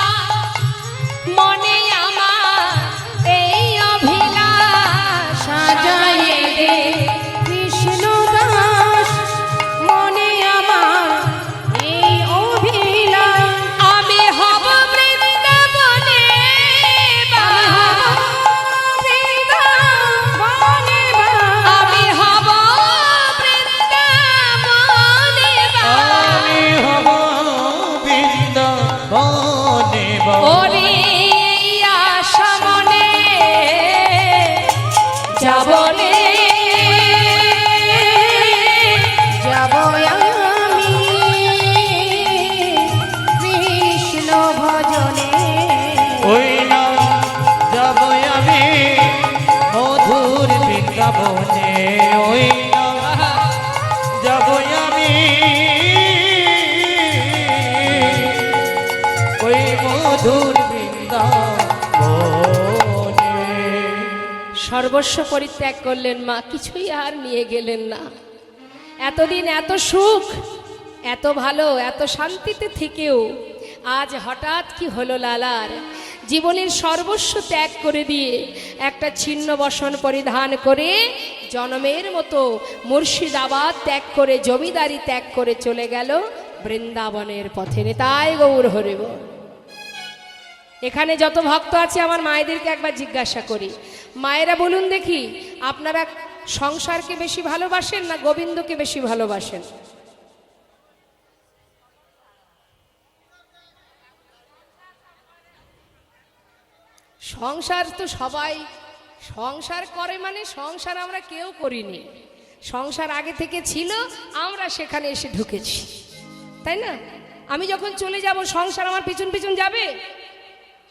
মনে আমার এই অভিলাষ। সাজায়ে দে কৃষ্ণ দাস মনে আমার এই অভিলাষ। আমি হব বৃন্দাবনে আমি হব বৃন্দাবনে। আমি হব বৃন্দাবনে। ওরে আশা মনে যাবনে যাব আমি কৃষ্ণ ভজনে। ওই না যাব আমি মধুর বৃন্দাবনে। ওই না যাব আমি ওই মধুর বৃন্দাবনে। সর্বস্ব পরিত্যাগ করলেন মা, কিছুই আর নিয়ে গেলেন না। এতদিন এত সুখ, এত ভালো, এত শান্তিতে থেকেও আজ হঠাৎ কি হলো লালার? জীবনের সর্বস্ব ত্যাগ করে দিয়ে একটা ছিন্ন বসন পরিধান করে জনমের মতো মুর্শিদাবাদ ত্যাগ করে, জমিদারি ত্যাগ করে চলে গেল বৃন্দাবনের পথে। তাই গৌর হরিব। এখানে যত ভক্ত আছে আমার মায়েদেরকে একবার জিজ্ঞাসা করি, মায়েরা বলুন দেখি, আপনারা সংসারকে বেশি ভালোবাসেন না গোবিন্দকে বেশি ভালোবাসেন? সংসার তো সবাই সংসার করে, মানে সংসার আমরা কেউ করিনি, সংসার আগে থেকে ছিল, আমরা সেখানে এসে ঢুকেছি, তাই না? আমি যখন চলে যাব সংসার আমার পিছন পিছন যাবে?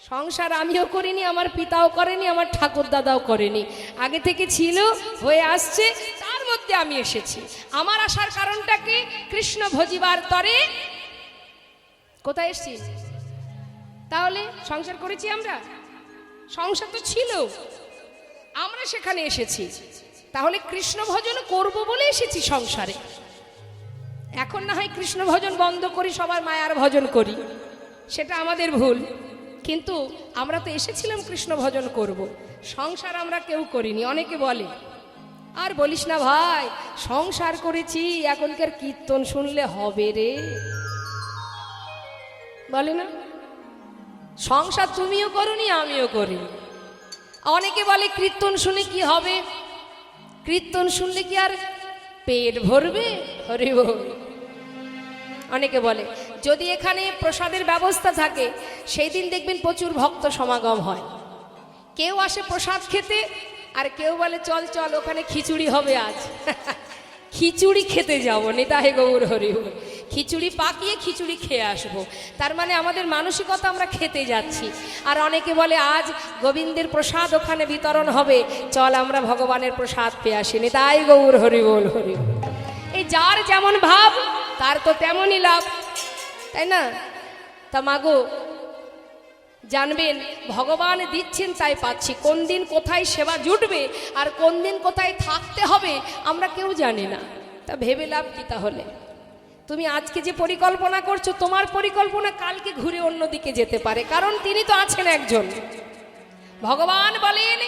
সংসার আমিও করিনি, আমার পিতাও করেনি, আমার ঠাকুর দাদাও করেনি, আগে থেকে ছিল, হয়ে আসছে, তার মধ্যে আমি এসেছি। আমার আসার কারণটা কি? কৃষ্ণ ভজিবার তরে কোথায় এসছি? তাহলে সংসার করেছি আমরা? সংসার তো ছিল, আমরা সেখানে এসেছি, তাহলে কৃষ্ণ ভজন করব বলে এসেছি সংসারে। এখন না হয় কৃষ্ণ ভজন বন্ধ করি, সবার মায়ার ভজন করি, সেটা আমাদের ভুল, কিন্তু আমরা তো এসেছিলাম কৃষ্ণ ভজন করব, সংসার আমরা কেউ করিনি। অনেকে বলে, আর বলিস না ভাই, সংসার করেছি, এখনকার কীর্তন শুনলে হবে রে, বলে না? সংসার তুমিও করোনি, আমিও করিনি। অনেকে বলে কীর্তন শুনে কি হবে? কীর্তন শুনলে কি আর পেট ভরবে? হরি বল। অনেকে বলে যদি এখানে প্রসাদের ব্যবস্থা থাকে সেই দিন দেখবেন প্রচুর ভক্ত সমাগম হয়, কেউ আসে প্রসাদ খেতে, আর কেউ বলে চল চল ওখানে খিচুড়ি হবে আজ খিচুড়ি খেতে যাবো, নিতাই গৌর হরি বল। খিচুড়ি পাকিয়ে খিচুড়ি খেয়ে আসবো, তার মানে আমাদের মানসিকতা আমরা খেতে যাচ্ছি। আর অনেকে বলে আজ গোবিন্দের প্রসাদ ওখানে বিতরণ হবে, চল আমরা ভগবানের প্রসাদ পেয়ে আসি, নিতাই গৌর হরি বল হরি বল। এই যার যেমন ভাব তার তো তেমনই লাভ, তাই না? তা মাগো জানবেন ভগবান দিচ্ছেন তাই পাচ্ছি, কোন দিন কোথায় সেবা জুটবে আর কোন দিন কোথায় থাকতে হবে আমরা কেউ জানি না। তা ভেবে লাভ কি? তাহলে তুমি আজকে যে পরিকল্পনা করছো, তোমার পরিকল্পনা কালকে ঘুরে অন্যদিকে যেতে পারে, কারণ তিনি তো আছেন একজন। ভগবান বলেন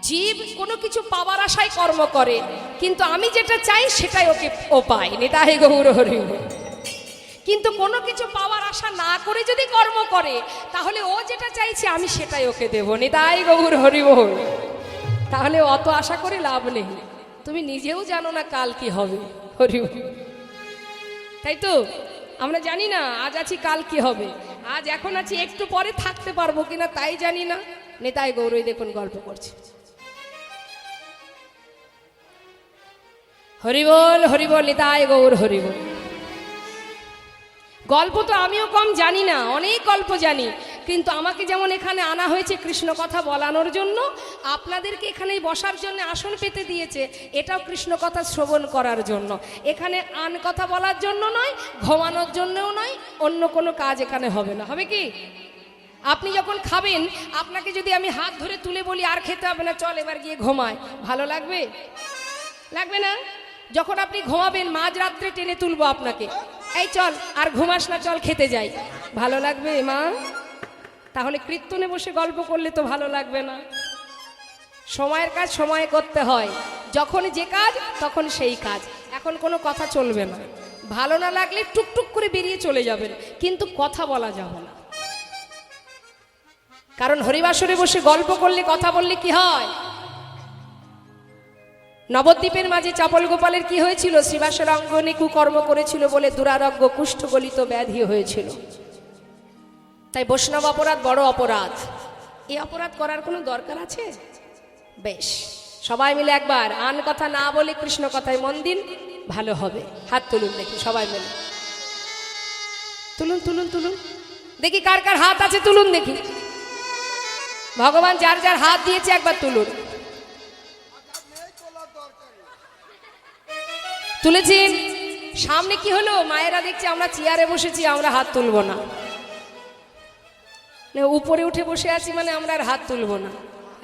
জীব কোনো কিছু পাওয়ার আশায় কর্ম করে, কিন্তু আমি যেটা চাই সেটাই ওকে ও পায়, নিতাই গৌর হরি বল। কিন্তু কোনো কিছু পাওয়ার আশা না করে যদি কর্ম করে, তাহলে ও যেটা চাইছে আমি সেটাই ওকে দেব, নিতাই গৌর হরি বল। তাহলে অত আশা করে লাভ নেই, তুমি নিজেও জানো না কাল কি হবে, হরি বল। তাই তো আমরা জানি না আজ আছি কাল কি হবে, আজ এখন আছি একটু পরে থাকতে পারবো কিনা তাই জানি না। নিতাই গৌরই দেখুন গল্প করছে, হরি বল হরি বল, নিতাই গৌর হরি বল। গল্প তো আমিও কম জানি না, অনেক গল্প জানি, কিন্তু আমাকে যেমন এখানে আনা হয়েছে কৃষ্ণ কথা বলানোর জন্য, আপনাদেরকে এখানে বসার জন্য আসন পেতে দিয়েছে, এটাও কৃষ্ণ কথা শ্রবণ করার জন্য। এখানে আন কথা বলার জন্য নয়, ঘুমানোর জন্যও নয়, অন্য কোনো কাজ এখানে হবে না। হবে কি? আপনি যখন খাবেন, আপনাকে যদি আমি হাত ধরে তুলে বলি আর খেতে হবে না, চল এবার গিয়ে ঘুমায়, ভালো লাগবে? লাগবে না। যখন আপনি ঘুমাবেন, মাঝরাত্রে টেনে তুলবো আপনাকে, এই চল আর ঘুমাস না, চল খেতে যাই, ভালো লাগবে মা? তাহলে কীর্তনে বসে গল্প করলে তো ভালো লাগবে না। সময়ের কাজ সময়ে করতে হয়, যখন যে কাজ তখন সেই কাজ, এখন কোনো কথা চলবে না। ভালো না লাগলে টুকটুক করে বেরিয়ে চলে যাবেন, কিন্তু কথা বলা যাবে না, কারণ হরিবাসরে বসে গল্প করলে কথা বললে কি হয়? নবদ্বীপের মাঝে চাপল গোপালের কি হয়েছিল? শ্রীবাসের অঙ্গনে কুকর্ম করেছিল বলে দুরারোগ্য কুষ্ঠগলিত ব্যাধি হয়েছিল। তাই বৈষ্ণব অপরাধ বড় অপরাধ, এই অপরাধ করার কোনো দরকার আছে? বেশ, সবাই মিলে একবার আন কথা না বলে কৃষ্ণ কথায় মন দিন, ভালো হবে। হাত তুলুন দেখি সবাই মিলে, তুলুন তুলুন তুলুন দেখি কার কার হাত আছে, তুলুন দেখি। ভগবান যার যার হাত দিয়েছে একবার তুলুন। তুলেছেন? সামনে কি হলো? মায়েরা দেখছে আমরা চেয়ারে বসেছি, আমরা হাত তুলব না, উপরে উঠে বসে আছি মানে আমরা আর হাত তুলব না।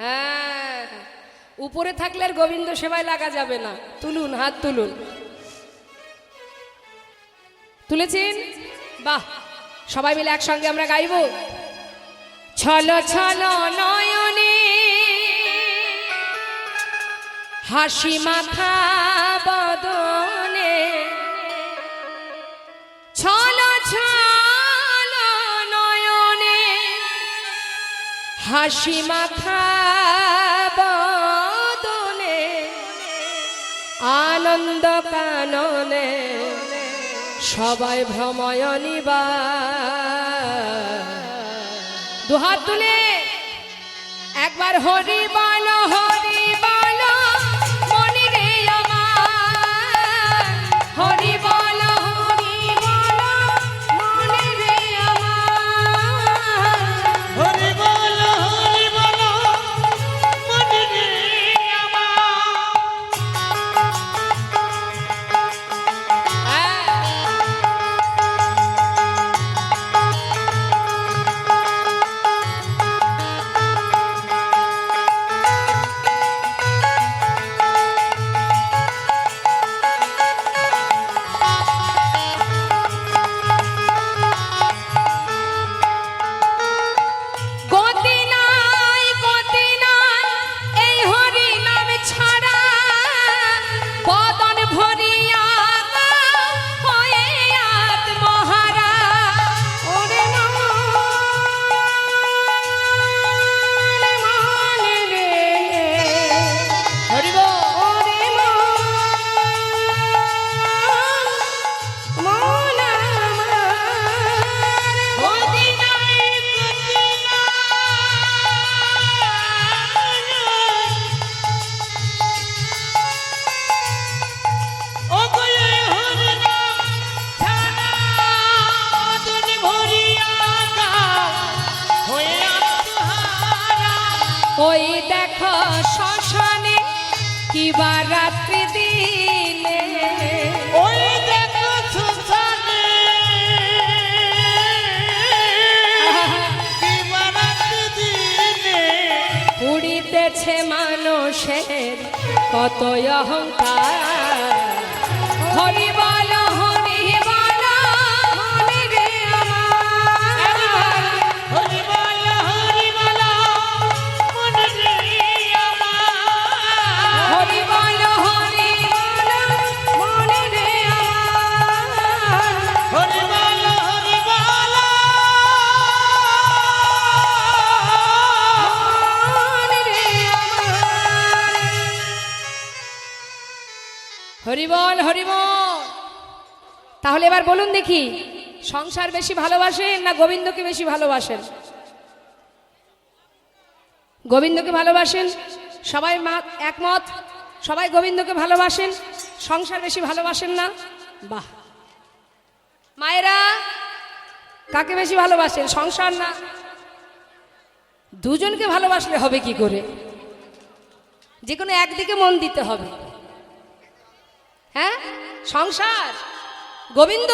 হ্যাঁ, উপরে থাকলে আর গোবিন্দ সেবায় লাগা যাবে না। তুলুন, হাত তুলুন। তুলেছেন? বাহ, সবাই মিলে একসঙ্গে আমরা গাইব। ছলো ছলো নয়নে হাসি মাথা বদনে, ছলো ছলো নয়নে হাসি মাখা বদনে আনন্দ কাননে সবাই ভ্রময় নিবা দুহাত তুলে একবার হরি বল মনে রে আমার হরি বল মনে রে আমার হরি বল মনে রে গতি নাই এই হরি নাম ছাড়া বদন ভরিয়া হয়ে আত্মহারা ওরে মনে রে হরি বল ওরে মন আমার গতি নাই ও গয়ে হরি নাম ছাড়া বদন ভরিয়া গাও হয়ে আত্মহারা ওই দেখো শ্মশানে কিবা রাত্রি দিলে ওই দেখো সুসানে দিবারাত দিনে উড়িতেছে মানুষের কত অহংকার হরি বল মনে রে আমার হরি বল মনে রে আমার হরি বল মনে রে আমার হরি বল মনে রে আমার হরি বল তাহলে এবার বলুন দেখি সংসার বেশি ভালোবাসেন না গোবিন্দকে বেশি ভালোবাসেন গোবিন্দকে ভালোবাসেন সবাই একমত সবাই গোবিন্দকে ভালোবাসেন সংসার বেশি ভালোবাসেন না বাহ মায়েরা কাকে বেশি ভালোবাসেন সংসার না দুজনকে ভালোবাসলে হবে কি করে যে কোনো একদিকে মন দিতে হবে হ্যাঁ সংসার গোবিন্দ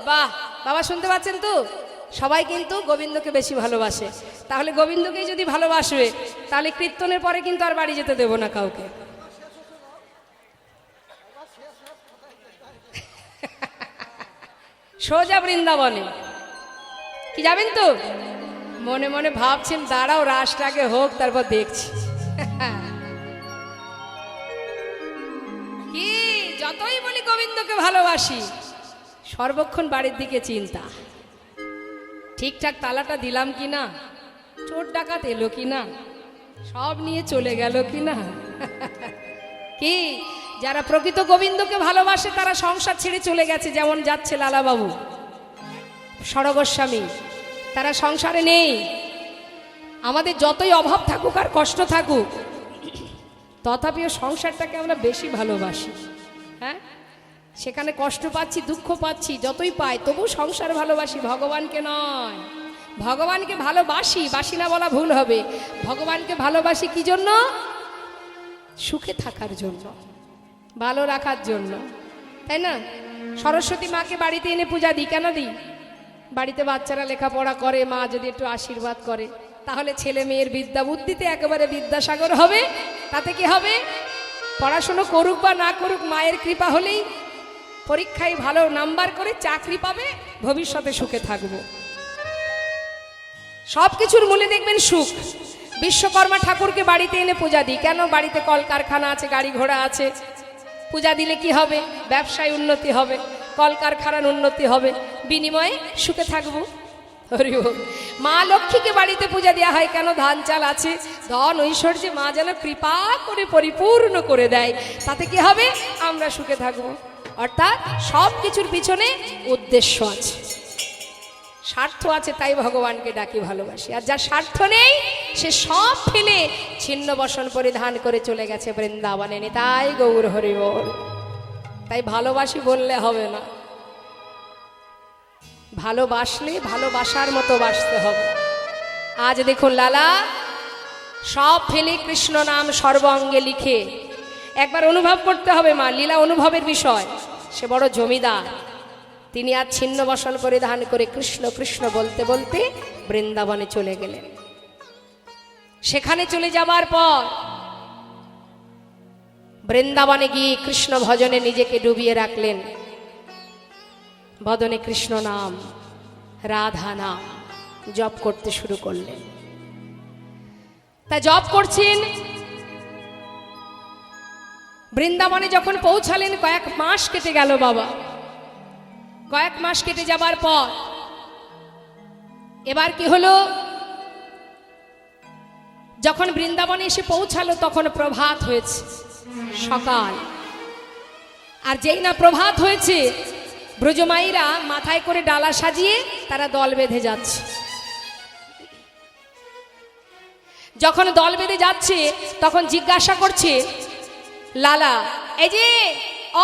বাহ বাবা শুনতে পাচ্ছেন তো সবাই কিন্তু গোবিন্দকে বেশি ভালোবাসে তাহলে গোবিন্দকেই যদি ভালোবাসবে তাহলে কীর্তনের পরে কিন্তু আর বাড়ি যেতে দেব না কাউকে সোজা বৃন্দাবনে কি যাবেন তো মনে মনে ভাবছেন দাঁড়াও রাসটাকে হোক তারপর দেখছি কি যতই বলি গোবিন্দকে ভালোবাসি সর্বক্ষণ বাড়ির দিকে চিন্তা ঠিকঠাক তালাটা দিলাম কি না চোর ডাকাত এলো কি না সব নিয়ে চলে গেল কি না কি যারা প্রকৃত গোবিন্দকে ভালোবাসে তারা সংসার ছেড়ে চলে গেছে যেমন যাচ্ছে লালাবাবু সরগোস্বামী তারা সংসারে নেই আমাদের যতই অভাব থাকুক আর কষ্ট থাকুক তথাপিও সংসারটাকে আমরা বেশি ভালোবাসি হ্যাঁ সেখানে কষ্ট পাচ্ছি দুঃখ পাচ্ছি যতই পাই তবু সংসার ভালোবাসি ভগবানকে নয় ভগবানকে ভালোবাসি বাসি না বলা ভুল হবে ভগবানকে ভালোবাসি কি জন্য সুখে থাকার জন্য ভালো রাখার জন্য তাই না সরস্বতী মাকে বাড়িতে এনে পূজা দিই কেন দিই বাড়িতে বাচ্চারা লেখাপড়া করে মা যদি একটু আশীর্বাদ করে তাহলে ছেলে মেয়ের বিদ্যা বুদ্ধিতে একেবারে বিদ্যাসাগর হবে তাতে কি হবে পড়াশুনো করুক বা না করুক মায়ের কৃপা হলেই পরীক্ষায় ভালো নাম্বার করে চাকরি পাবে ভবিষ্যতে সুখে থাকবো সব কিছুর মূলে দেখবেন সুখ বিশ্বকর্মা ঠাকুরকে বাড়িতে এনে পূজা দিই কেন বাড়িতে কলকারখানা আছে গাড়ি ঘোড়া আছে পূজা দিলে কি হবে ব্যবসায় উন্নতি হবে কলকারখানার উন্নতি হবে বিনিময়ে সুখে থাকবো হরি বল। মা লক্ষ্মীকে বাড়িতে পূজা দেওয়া হয় কেন? ধান চাল আছে, ধন ঐশ্বর্যে মা যেন কৃপা করে পরিপূর্ণ করে দেয়, তাতে কি হবে? আমরা সুখে থাকবো। অর্থাৎ সব কিছুর পিছনে উদ্দেশ্য আছে, স্বার্থ আছে, তাই ভগবানকে ডাকি ভালোবাসি। আর যার স্বার্থ নেই সে সব ফেলে ছিন্ন বসন পরিধান করে চলে গেছে বৃন্দাবনে। তাই গৌর হরি বল। তাই ভালোবাসি বললে হবে না, ভালোবাসলে ভালোবাসার মতো বাসতে হবে। আজ দেখুন লালা সব ফেলে কৃষ্ণ নাম সর্ব অঙ্গে লিখে, একবার অনুভব করতে হবে মা, লীলা অনুভবের বিষয়। সে বড় জমিদার, তিনি আজ ছিন্ন বসন পরিধান করে কৃষ্ণ কৃষ্ণ বলতে বলতে বৃন্দাবনে চলে গেলেন। সেখানে চলে যাবার পর বৃন্দাবনে গিয়ে কৃষ্ণ ভজনে নিজেকে ডুবিয়ে রাখলেন। বদনে কৃষ্ণ নাম, রাধা নাম জপ করতে শুরু করলেন। তা জপ করছেন, বৃন্দাবনে যখন পৌঁছালেন কয়েক মাস কেটে গেল বাবা। কয়েক মাস কেটে যাবার পর এবার কি হলো? যখন বৃন্দাবনে এসে পৌঁছালো তখন প্রভাত হয়েছে, সকাল। আর যেই না প্রভাত হয়েছে, ব্রজমাইরা মাথায় করে ডালা সাজিয়ে তারা দল বেঁধে যাচ্ছে। যখন দল বেঁধে যাচ্ছে তখন জিজ্ঞাসা করছে লালা, এই যে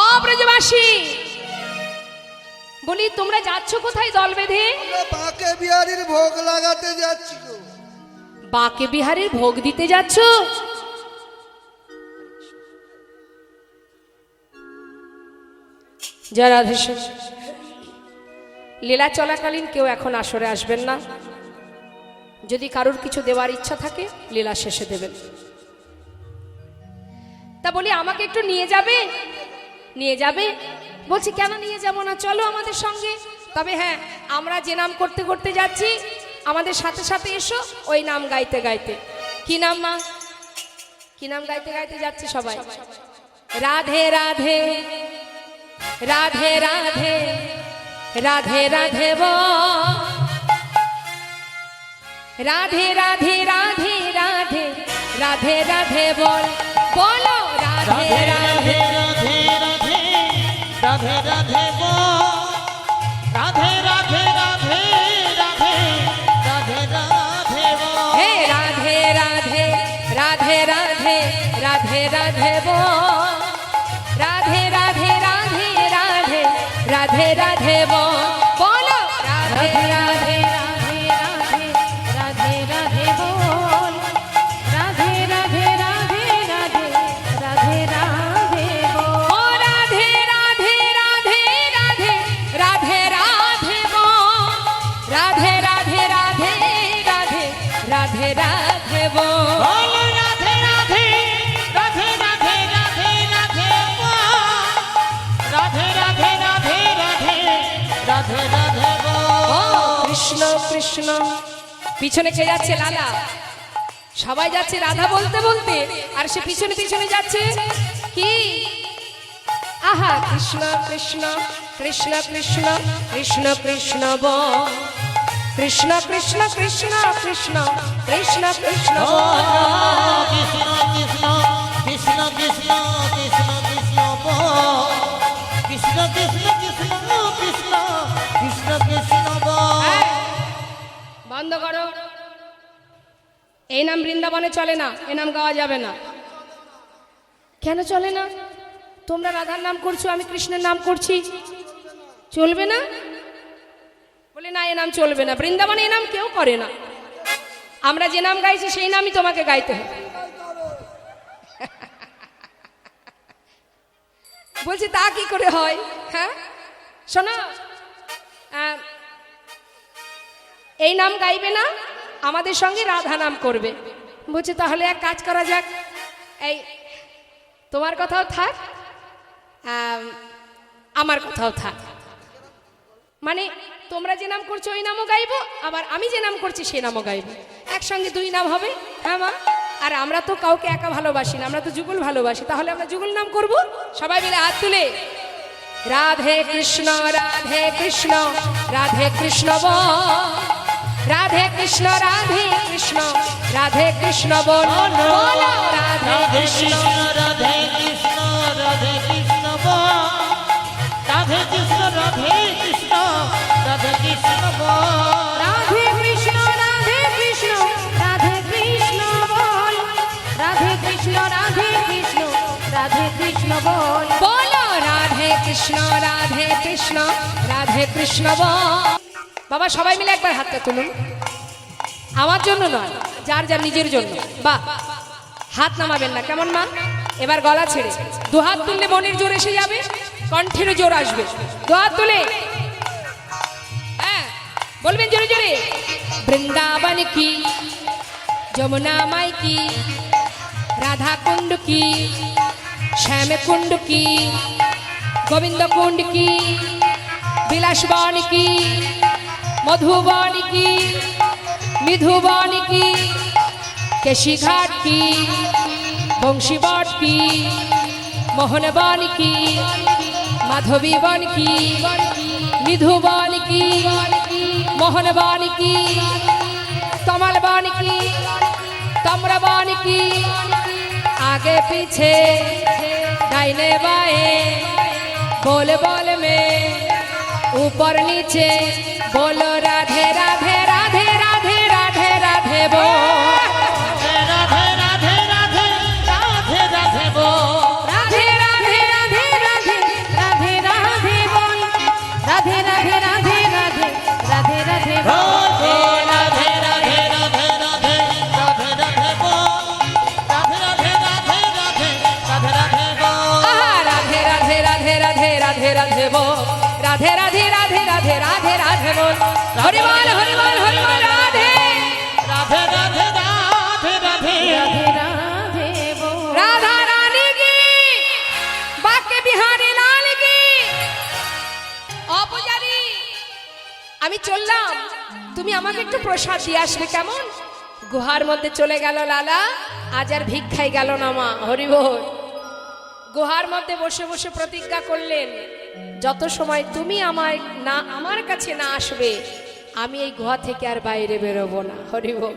অব্রজবাসী, বলি তোমরা যাচ্ছ কোথায় দল বেঁধে? বাঁকে বিহারীর ভোগ লাগাতে যাচ্ছি গো। বাঁকে বিহারীর ভোগ দিতে যাচ্ছ? জয় রাধেশ্যাম। লীলা চলাকালীন কেউ এখন আসরে আসবেন না। যদি কারোর কিছু দেওয়ার ইচ্ছা থাকে লীলা শেষে দেবেন। তা বলি আমাকে একটু নিয়ে যাবে? নিয়ে যাবে? বলছি কেন নিয়ে যাব না, চলো আমাদের সঙ্গে। তবে হ্যাঁ, আমরা যে নাম করতে করতে যাচ্ছি আমাদের সাথে সাথে এসো, ওই নাম গাইতে গাইতে। কি নাম মা? কি নাম গাইতে গাইতে যাচ্ছি সবাই? রাধে রাধে রাধে রাধে রাধে রাধে বল, রাধে রাধে রাধে রাধে রাধে রাধে বল, বলো রাধে রাধে রাধে রাধে রাধে রাধে বল, রাধে রাধে রাধে রাধে রাধে রাধে বল, হে রাধে রাধে রাধে রাধে রাধে রাধে বল, রাধে রাধে রাধে রাধে রাধে রাধে বল, বলো রাধে রাধে রাধে রাধে রাধে রাধে বল, রাধে রাধে রাধে রাধে রাধে রাধে বল, ও রাধে রাধে রাধে রাধে রাধে রাধে বল, রাধে রাধে রাধে রাধে রাধে রাধে বল, বল রাধে রাধে রাধে রাধে রাধে রাধে বল, রাধে রাধে রাধে রাধে রাধে রাধে ও বল। কৃষ্ণ কৃষ্ণ। পিছনে কে যাচ্ছে? লালা। সবাই যাচ্ছে রাধা বলতে বলতে, আর সে পিছনে পিছনে যাচ্ছে কি? আহা, কৃষ্ণ কৃষ্ণ কৃষ্ণ কৃষ্ণ কৃষ্ণ কৃষ্ণ বল, কৃষ্ণ কৃষ্ণ কৃষ্ণ কৃষ্ণ কৃষ্ণ কৃষ্ণ বল, কৃষ্ণ কৃষ্ণ কৃষ্ণ কৃষ্ণ কৃষ্ণ কৃষ্ণ বল, কৃষ্ণ কৃষ্ণ কৃষ্ণ কৃষ্ণ কৃষ্ণ কৃষ্ণ বল। হ্যাঁ, বন্ধ করো। এই নাম বৃন্দাবনে চলে না, এ নাম গাওয়া যাবে না। কেন চলে না? তোমরা রাধার নাম করছো, আমি কৃষ্ণের নাম করছি, চলবে না? বলে না, এ নাম চলবে না। বৃন্দাবনে এ নাম কেউ করে না। আমরা যে নাম গাইছি সেই নামই তোমাকে গাইতে হবে। বলছি তা কি করে হয়? হ্যাঁ শোনো, এই নাম গাইবে না, আমাদের সঙ্গে রাধা নাম করবে। বলছে তাহলে এক কাজ করা যাক, এই তোমার কথাও থাক, আমার কথাও থাক। মানে তোমরা যে নাম করছো ওই নামও গাইবো, আবার আমি যে নাম করছি সে নামও গাইবো, একসঙ্গে দুই নাম হবে। হ্যাঁ মা, আর আমরা তো কাউকে একা ভালোবাসি না, আমরা তো যুগল ভালোবাসি। তাহলে আমরা যুগল নাম করব, সবাই মিলে হাত তুলে রাধে কৃষ্ণ রাধে কৃষ্ণ রাধে কৃষ্ণ বল, রাধে কৃষ্ণ রাধে কৃষ্ণ বল বলো রাধে কৃষ্ণ রাধে কৃষ্ণ রাধে কৃষ্ণ বল রাধে কৃষ্ণ রাধে কৃষ্ণ রাধে কৃষ্ণ বল রাধে কৃষ্ণ রাধে কৃষ্ণ রাধে কৃষ্ণ বল রাধে কৃষ্ণ রাধে কৃষ্ণ রাধে কৃষ্ণ বল বলো রাধে কৃষ্ণ রাধে কৃষ্ণ বল। বাবা সবাই মিলে একবার হাতটা তুলুন, আমার জন্য নয়, যার যার নিজের জন্য। বাহ, হাত নামাবেন না, কেমন মা? এবার গলা ছেড়ে দু হাত তুললে মনের জোর এসে যাবে, কণ্ঠেরও জোর আসবে। দু হাত তুলে হ্যাঁ বলবেন জোরে জোরে, বৃন্দাবন কি, যমুনা মাই কি, রাধা কুণ্ড কি, শ্যাম কুণ্ড কি, গোবিন্দ কুণ্ড কি, বিলাসবন কি, মধুবন কি, মিধুবন কি, কেশিঘাট কি, বংশীবট কি, মোহনবন কি, মাধবীবন কি, মিধুবন কি, মোহনবন কি, কমলবন কি, तम्रबन की, आगे पीछे दाहिने बाएं, बोल बोल में ऊपर नीचे बोलो राधे राधे राधे राधे राधे राधे बोल राधे राधे राधे राधे राधे बोल राधे राधे राधे राधे राधे राधे बोल राधे राधे राधे राधे राधे राधे बोल राधे राधे राधे राधे राधे राधे बोल राधे राधे राधे राधे राधे राधे बोल आहा, राधे राधे राधे राधे राधे राधे बोल राधे राधे राधे राधे राधे राधे बोल हरि बोल हरि बोल हरि बोल राधे राधे राधे राधे राधे राधे राधे बोल राधा रानी की, बाके बिहारी लाल की। অপূজারি আমি চললাম, তুমি আমাকে একটু প্রসাদ দিয়ে আসবে কেমন? গুহার মধ্যে চলে গেল লালা, আজ আর ভিক্ষাই গেল না মা। হরি বল। গুহার মধ্যে বসে বসে প্রতিজ্ঞা করলেন, যত সময় তুমি আমায় না আমার কাছে না আসবে আমি এই গুহা থেকে আর বাইরে বেরোবো না। হরি বল।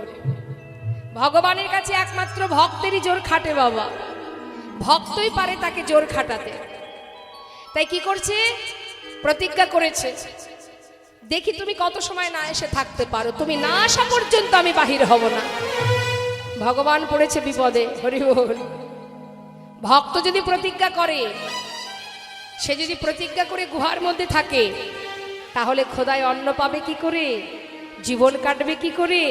ভগবানের কাছে একমাত্র ভক্তেরই জোর খাটে বাবা, ভক্তই পারে তাকে জোর খাটাতে। তাই কি করছে? প্রতিজ্ঞা করেছে, দেখি তুমি কত সময় না এসে থাকতে পারো, তুমি না আসা পর্যন্ত আমি বাহির হব না। ভগবান পড়েছে বিপদে। হরি বল। ভক্ত যদি প্রতিজ্ঞা করে, সে যদি প্রতিজ্ঞা করে গুহার মধ্যে থাকে, তাহলে খোদায় অন্ন পাবে কি করে, জীবন কাটবে কি করে?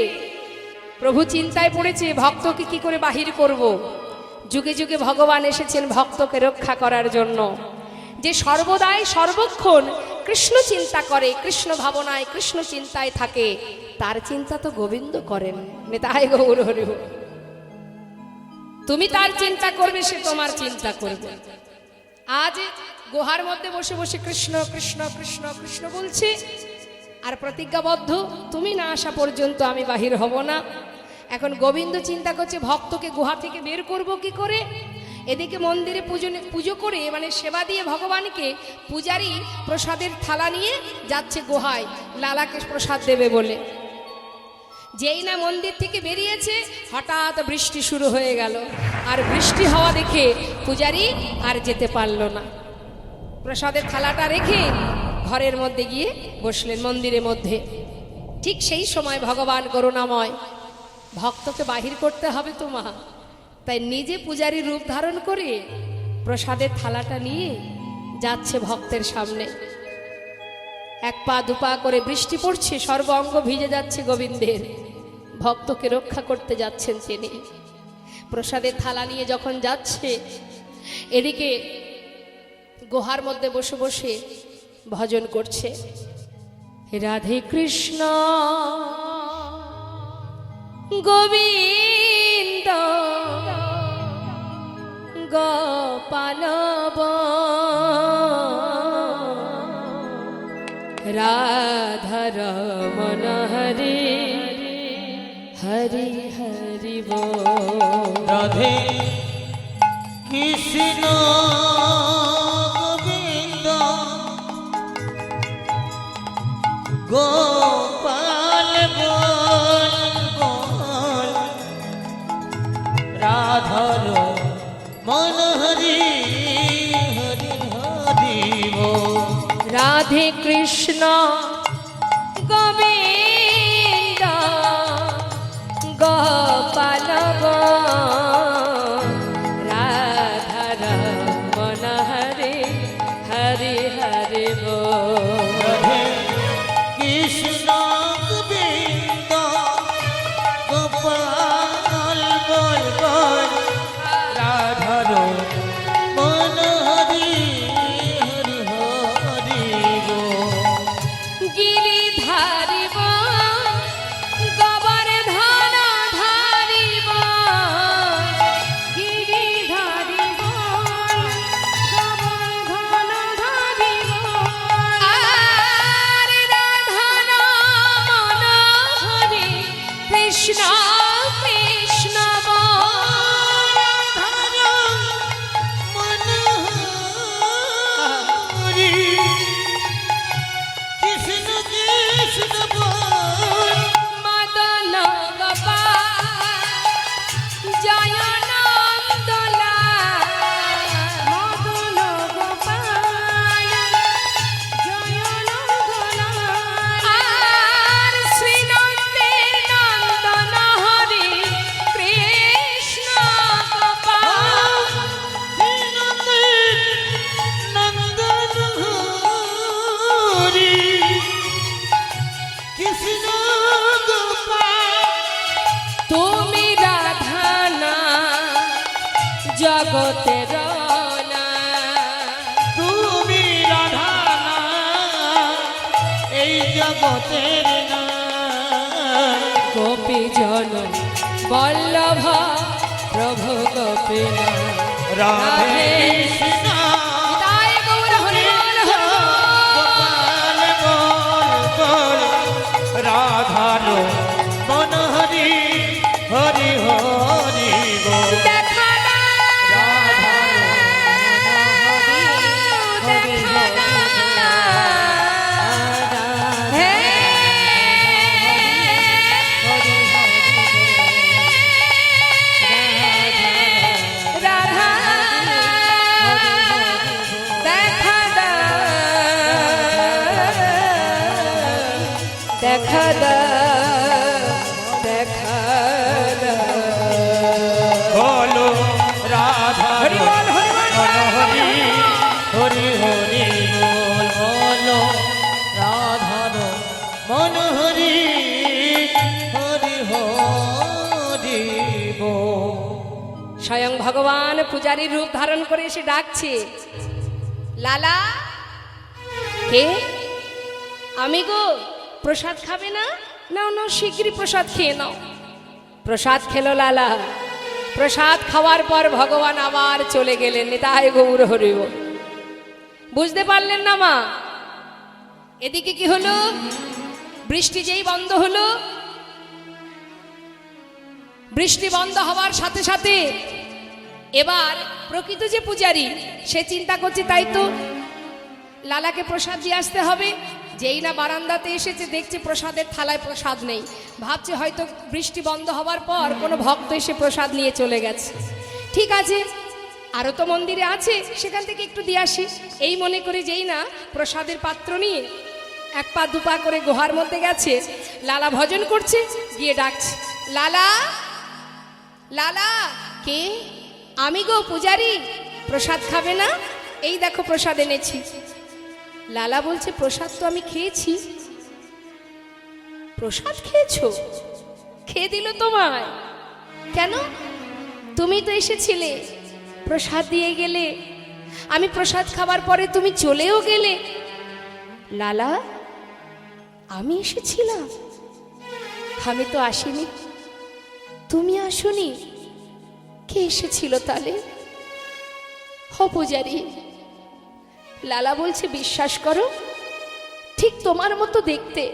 প্রভু চিন্তায় পড়েছে, ভক্তকে কি করে বাহির করব। যুগে যুগে ভগবান এসেছেন ভক্তকে রক্ষা করার জন্য। যে সর্বদাই সর্বক্ষণ কৃষ্ণ চিন্তা করে, কৃষ্ণ ভাবনায় কৃষ্ণ চিন্তায় থাকে, তার চিন্তা তো গোবিন্দ করেন। নেতাই গৌর হরি বল। তুমি তার চিন্তা করবে, সে তোমার চিন্তা করবে। আজ গুহার মধ্যে বসে বসে কৃষ্ণ কৃষ্ণ কৃষ্ণ কৃষ্ণ বলছে, আর প্রতিজ্ঞাবদ্ধ, তুমি না আসা পর্যন্ত আমি বাহির হব না। এখন গোবিন্দ চিন্তা করছে ভক্তকে গুহা থেকে বের করব কি করে। এদিকে মন্দিরে পুজো করে মানে সেবা দিয়ে ভগবানকে পূজারী প্রসাদের থালা নিয়ে যাচ্ছে গুহায় লালাকে প্রসাদ দেবে বলে। যেই না মন্দির থেকে বেরিয়েছে, হঠাৎ বৃষ্টি শুরু হয়ে গেল। আর বৃষ্টি হওয়া দেখে পূজারী আর যেতে পারল না। প্রসাদের থালাটা রেখে ঘরের মধ্যে গিয়ে বসলেন মন্দিরের মধ্যে। ঠিক সেই সময় ভগবান করুণাময়, ভক্তকে বাহির করতে হবে তো মা, তাই নিজে পূজারী রূপ ধারণ করে প্রসাদের থালাটা নিয়ে যাচ্ছে ভক্তের সামনে। এক পা দুপা করে বৃষ্টি পড়ছে, সর্ব অঙ্গ ভিজে যাচ্ছে গোবিন্দের। ভক্তকে রক্ষা করতে যাচ্ছেন তিনি। প্রসাদের থালা নিয়ে যখন যাচ্ছে, এদিকে গুহার মধ্যে বসে বসে ভজন করছে, রাধে কৃষ্ণ গোবিন্দ গোপাল রাধা রমণ হরে হরি হরি বল। রাধে কৃষ্ণ গোবিন্দ গোপাল রাধে কৃষ্ণ গোবিন্দ গোপাল রাধা রমণ হরে হরে হরে রাধে কৃষ্ণ গোবিন্দ গোপাল বল বল রাধার মন হরি হরি হরি গো গিরিধারিব গোবর্ধন ধারিব গিরিধারিব গোবর্ধন ধারিব আর রাধা রমণ হরে কৃষ্ণ কৃষ্ণ বল। কৃষ্ণ কৃষ্ণ বল মদন গোপাল জয় নন্দলাল মদন গোপাল জয় নন্দলাল আর শ্রীনন্দের নন্দন হরে কৃষ্ণ গোপাল। নন্দন হরি কৃষ্ণ গোপাল তুমি রাধা না জগতের না তুমি রাধা না এই জগতের না গোপী জন বল্লভ প্রভু গোপীন রাধে কৃষ্ণ গোপাল বল বল রাধার মন হরি হরি হরি বল দেখা দা দেখা দা বলো রাধা হরি বল, হরি বল, মন হরি হরি হরি বল বলো রাধার মন হরি হরি হরি বল স্বয়ং ভগবান পূজারীর রূপ ধারণ করে এসে ডাকছে, লালা কে? আমি গো। প্রসাদ খাবে না? নাও নাও, শিগগিরই প্রসাদ খেয়ে নাও। প্রসাদ খেলো লালা। প্রসাদ খাওয়ার পর ভগবান আবার চলে গেলেন। নিতাই গৌর হরিব। বুঝতে পারলেন না মা? এদিকে কি হলো? বৃষ্টি যেই বন্ধ হলো, বৃষ্টি বন্ধ হওয়ার সাথে সাথে এবার প্রকৃত যে পূজারী সে চিন্তা করছে তাই তো লালাকে প্রসাদ দিয়ে আসতে হবে। যেই না বারান্দাতে এসেছে দেখছে প্রসাদের থালায় প্রসাদ নেই। ভাবছে হয়তো বৃষ্টি বন্ধ হওয়ার পর কোনো ভক্ত এসে প্রসাদ নিয়ে চলে গেছে। ঠিক আছে, আরও তো মন্দিরে আছে, সেখান থেকে একটু দিয়ে আসি এই মনে করে যেই না প্রসাদের পাত্র নিয়ে এক পা দুপা করে গুহার মধ্যে গেছে। লালা ভজন করছে, গিয়ে ডাকছে, লালা লালা। কে? আমি গো পূজারী। প্রসাদ খাবে না? এই দেখো প্রসাদ এনেছি। লালা বলছে, প্রসাদ তো আমি খেয়েছি। প্রসাদ খেয়েছো? খেয়ে দিল তোমায়? কেন? তুমি তো এসেছিলে, প্রসাদ দিয়ে গেলে। আমি প্রসাদ খাবার পরে তুমি চলেও গেলে। লালা, আমি এসেছিলাম? আমি তো আসিনি। তুমি আসোনি? কে এসেছিল তাহলে? হ পূজারী। লালা বলছে, বিশ্বাস করো, ঠিক তোমার মতো দেখতে,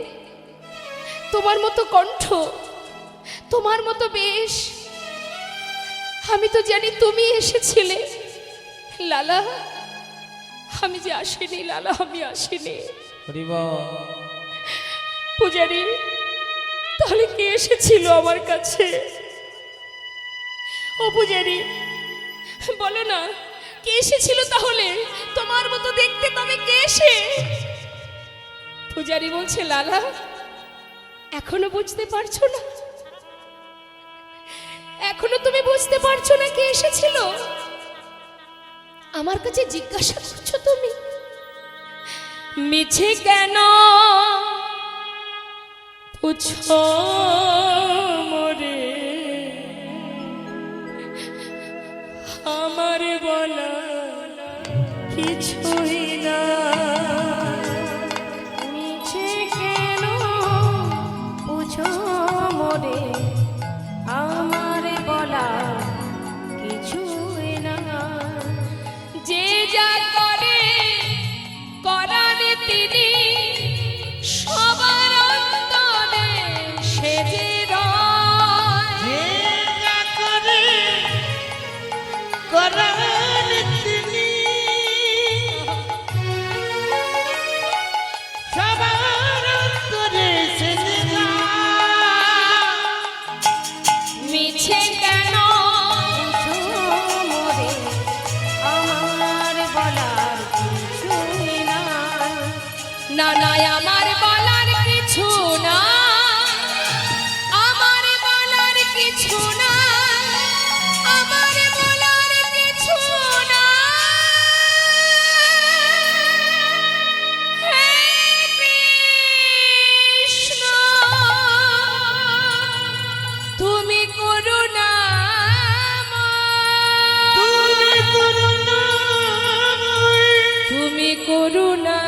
তোমার মতো কণ্ঠ, তোমার মতো বেশ। আমি তো জানি তুমি এসেছিলে। লালা, আমি যে আসিনি লালা, আমি আসিনি। পূজারী, তাহলে কে এসেছিল আমার কাছে? ও পূজারী, বলো না কে এসেছিল তাহলে? তো তোমার মতো দেখতে তবে কে সে? পূজারি বলছে, লালা এখনো বুঝতে পারছো না? এখনো তুমি বুঝতে পারছো না কে এসেছিল? আমার কাছে জিজ্ঞাসা করছো তুমি? মিছে কেন পুছো মোরে, আমার বলা কিছুই না। মিছে কেন বুঝো মোরে, আমার বলা কিছুই না। যে যা করে করারে তিনি, সবার অন্তরে সে যে রয়। যে যা করে করার তিনি, সবার অন্তরে সে যে রয়। মিছে কেন বুঝো মোরে, আমার বলার কিছুই না। না না আমার বলার কিছু না, আমার বলার কিছু না, আমার বলার কিছু না। হে কৃষ্ণ, তুমি করুণাময়, তুমি করুণাময়, তুমি করুণা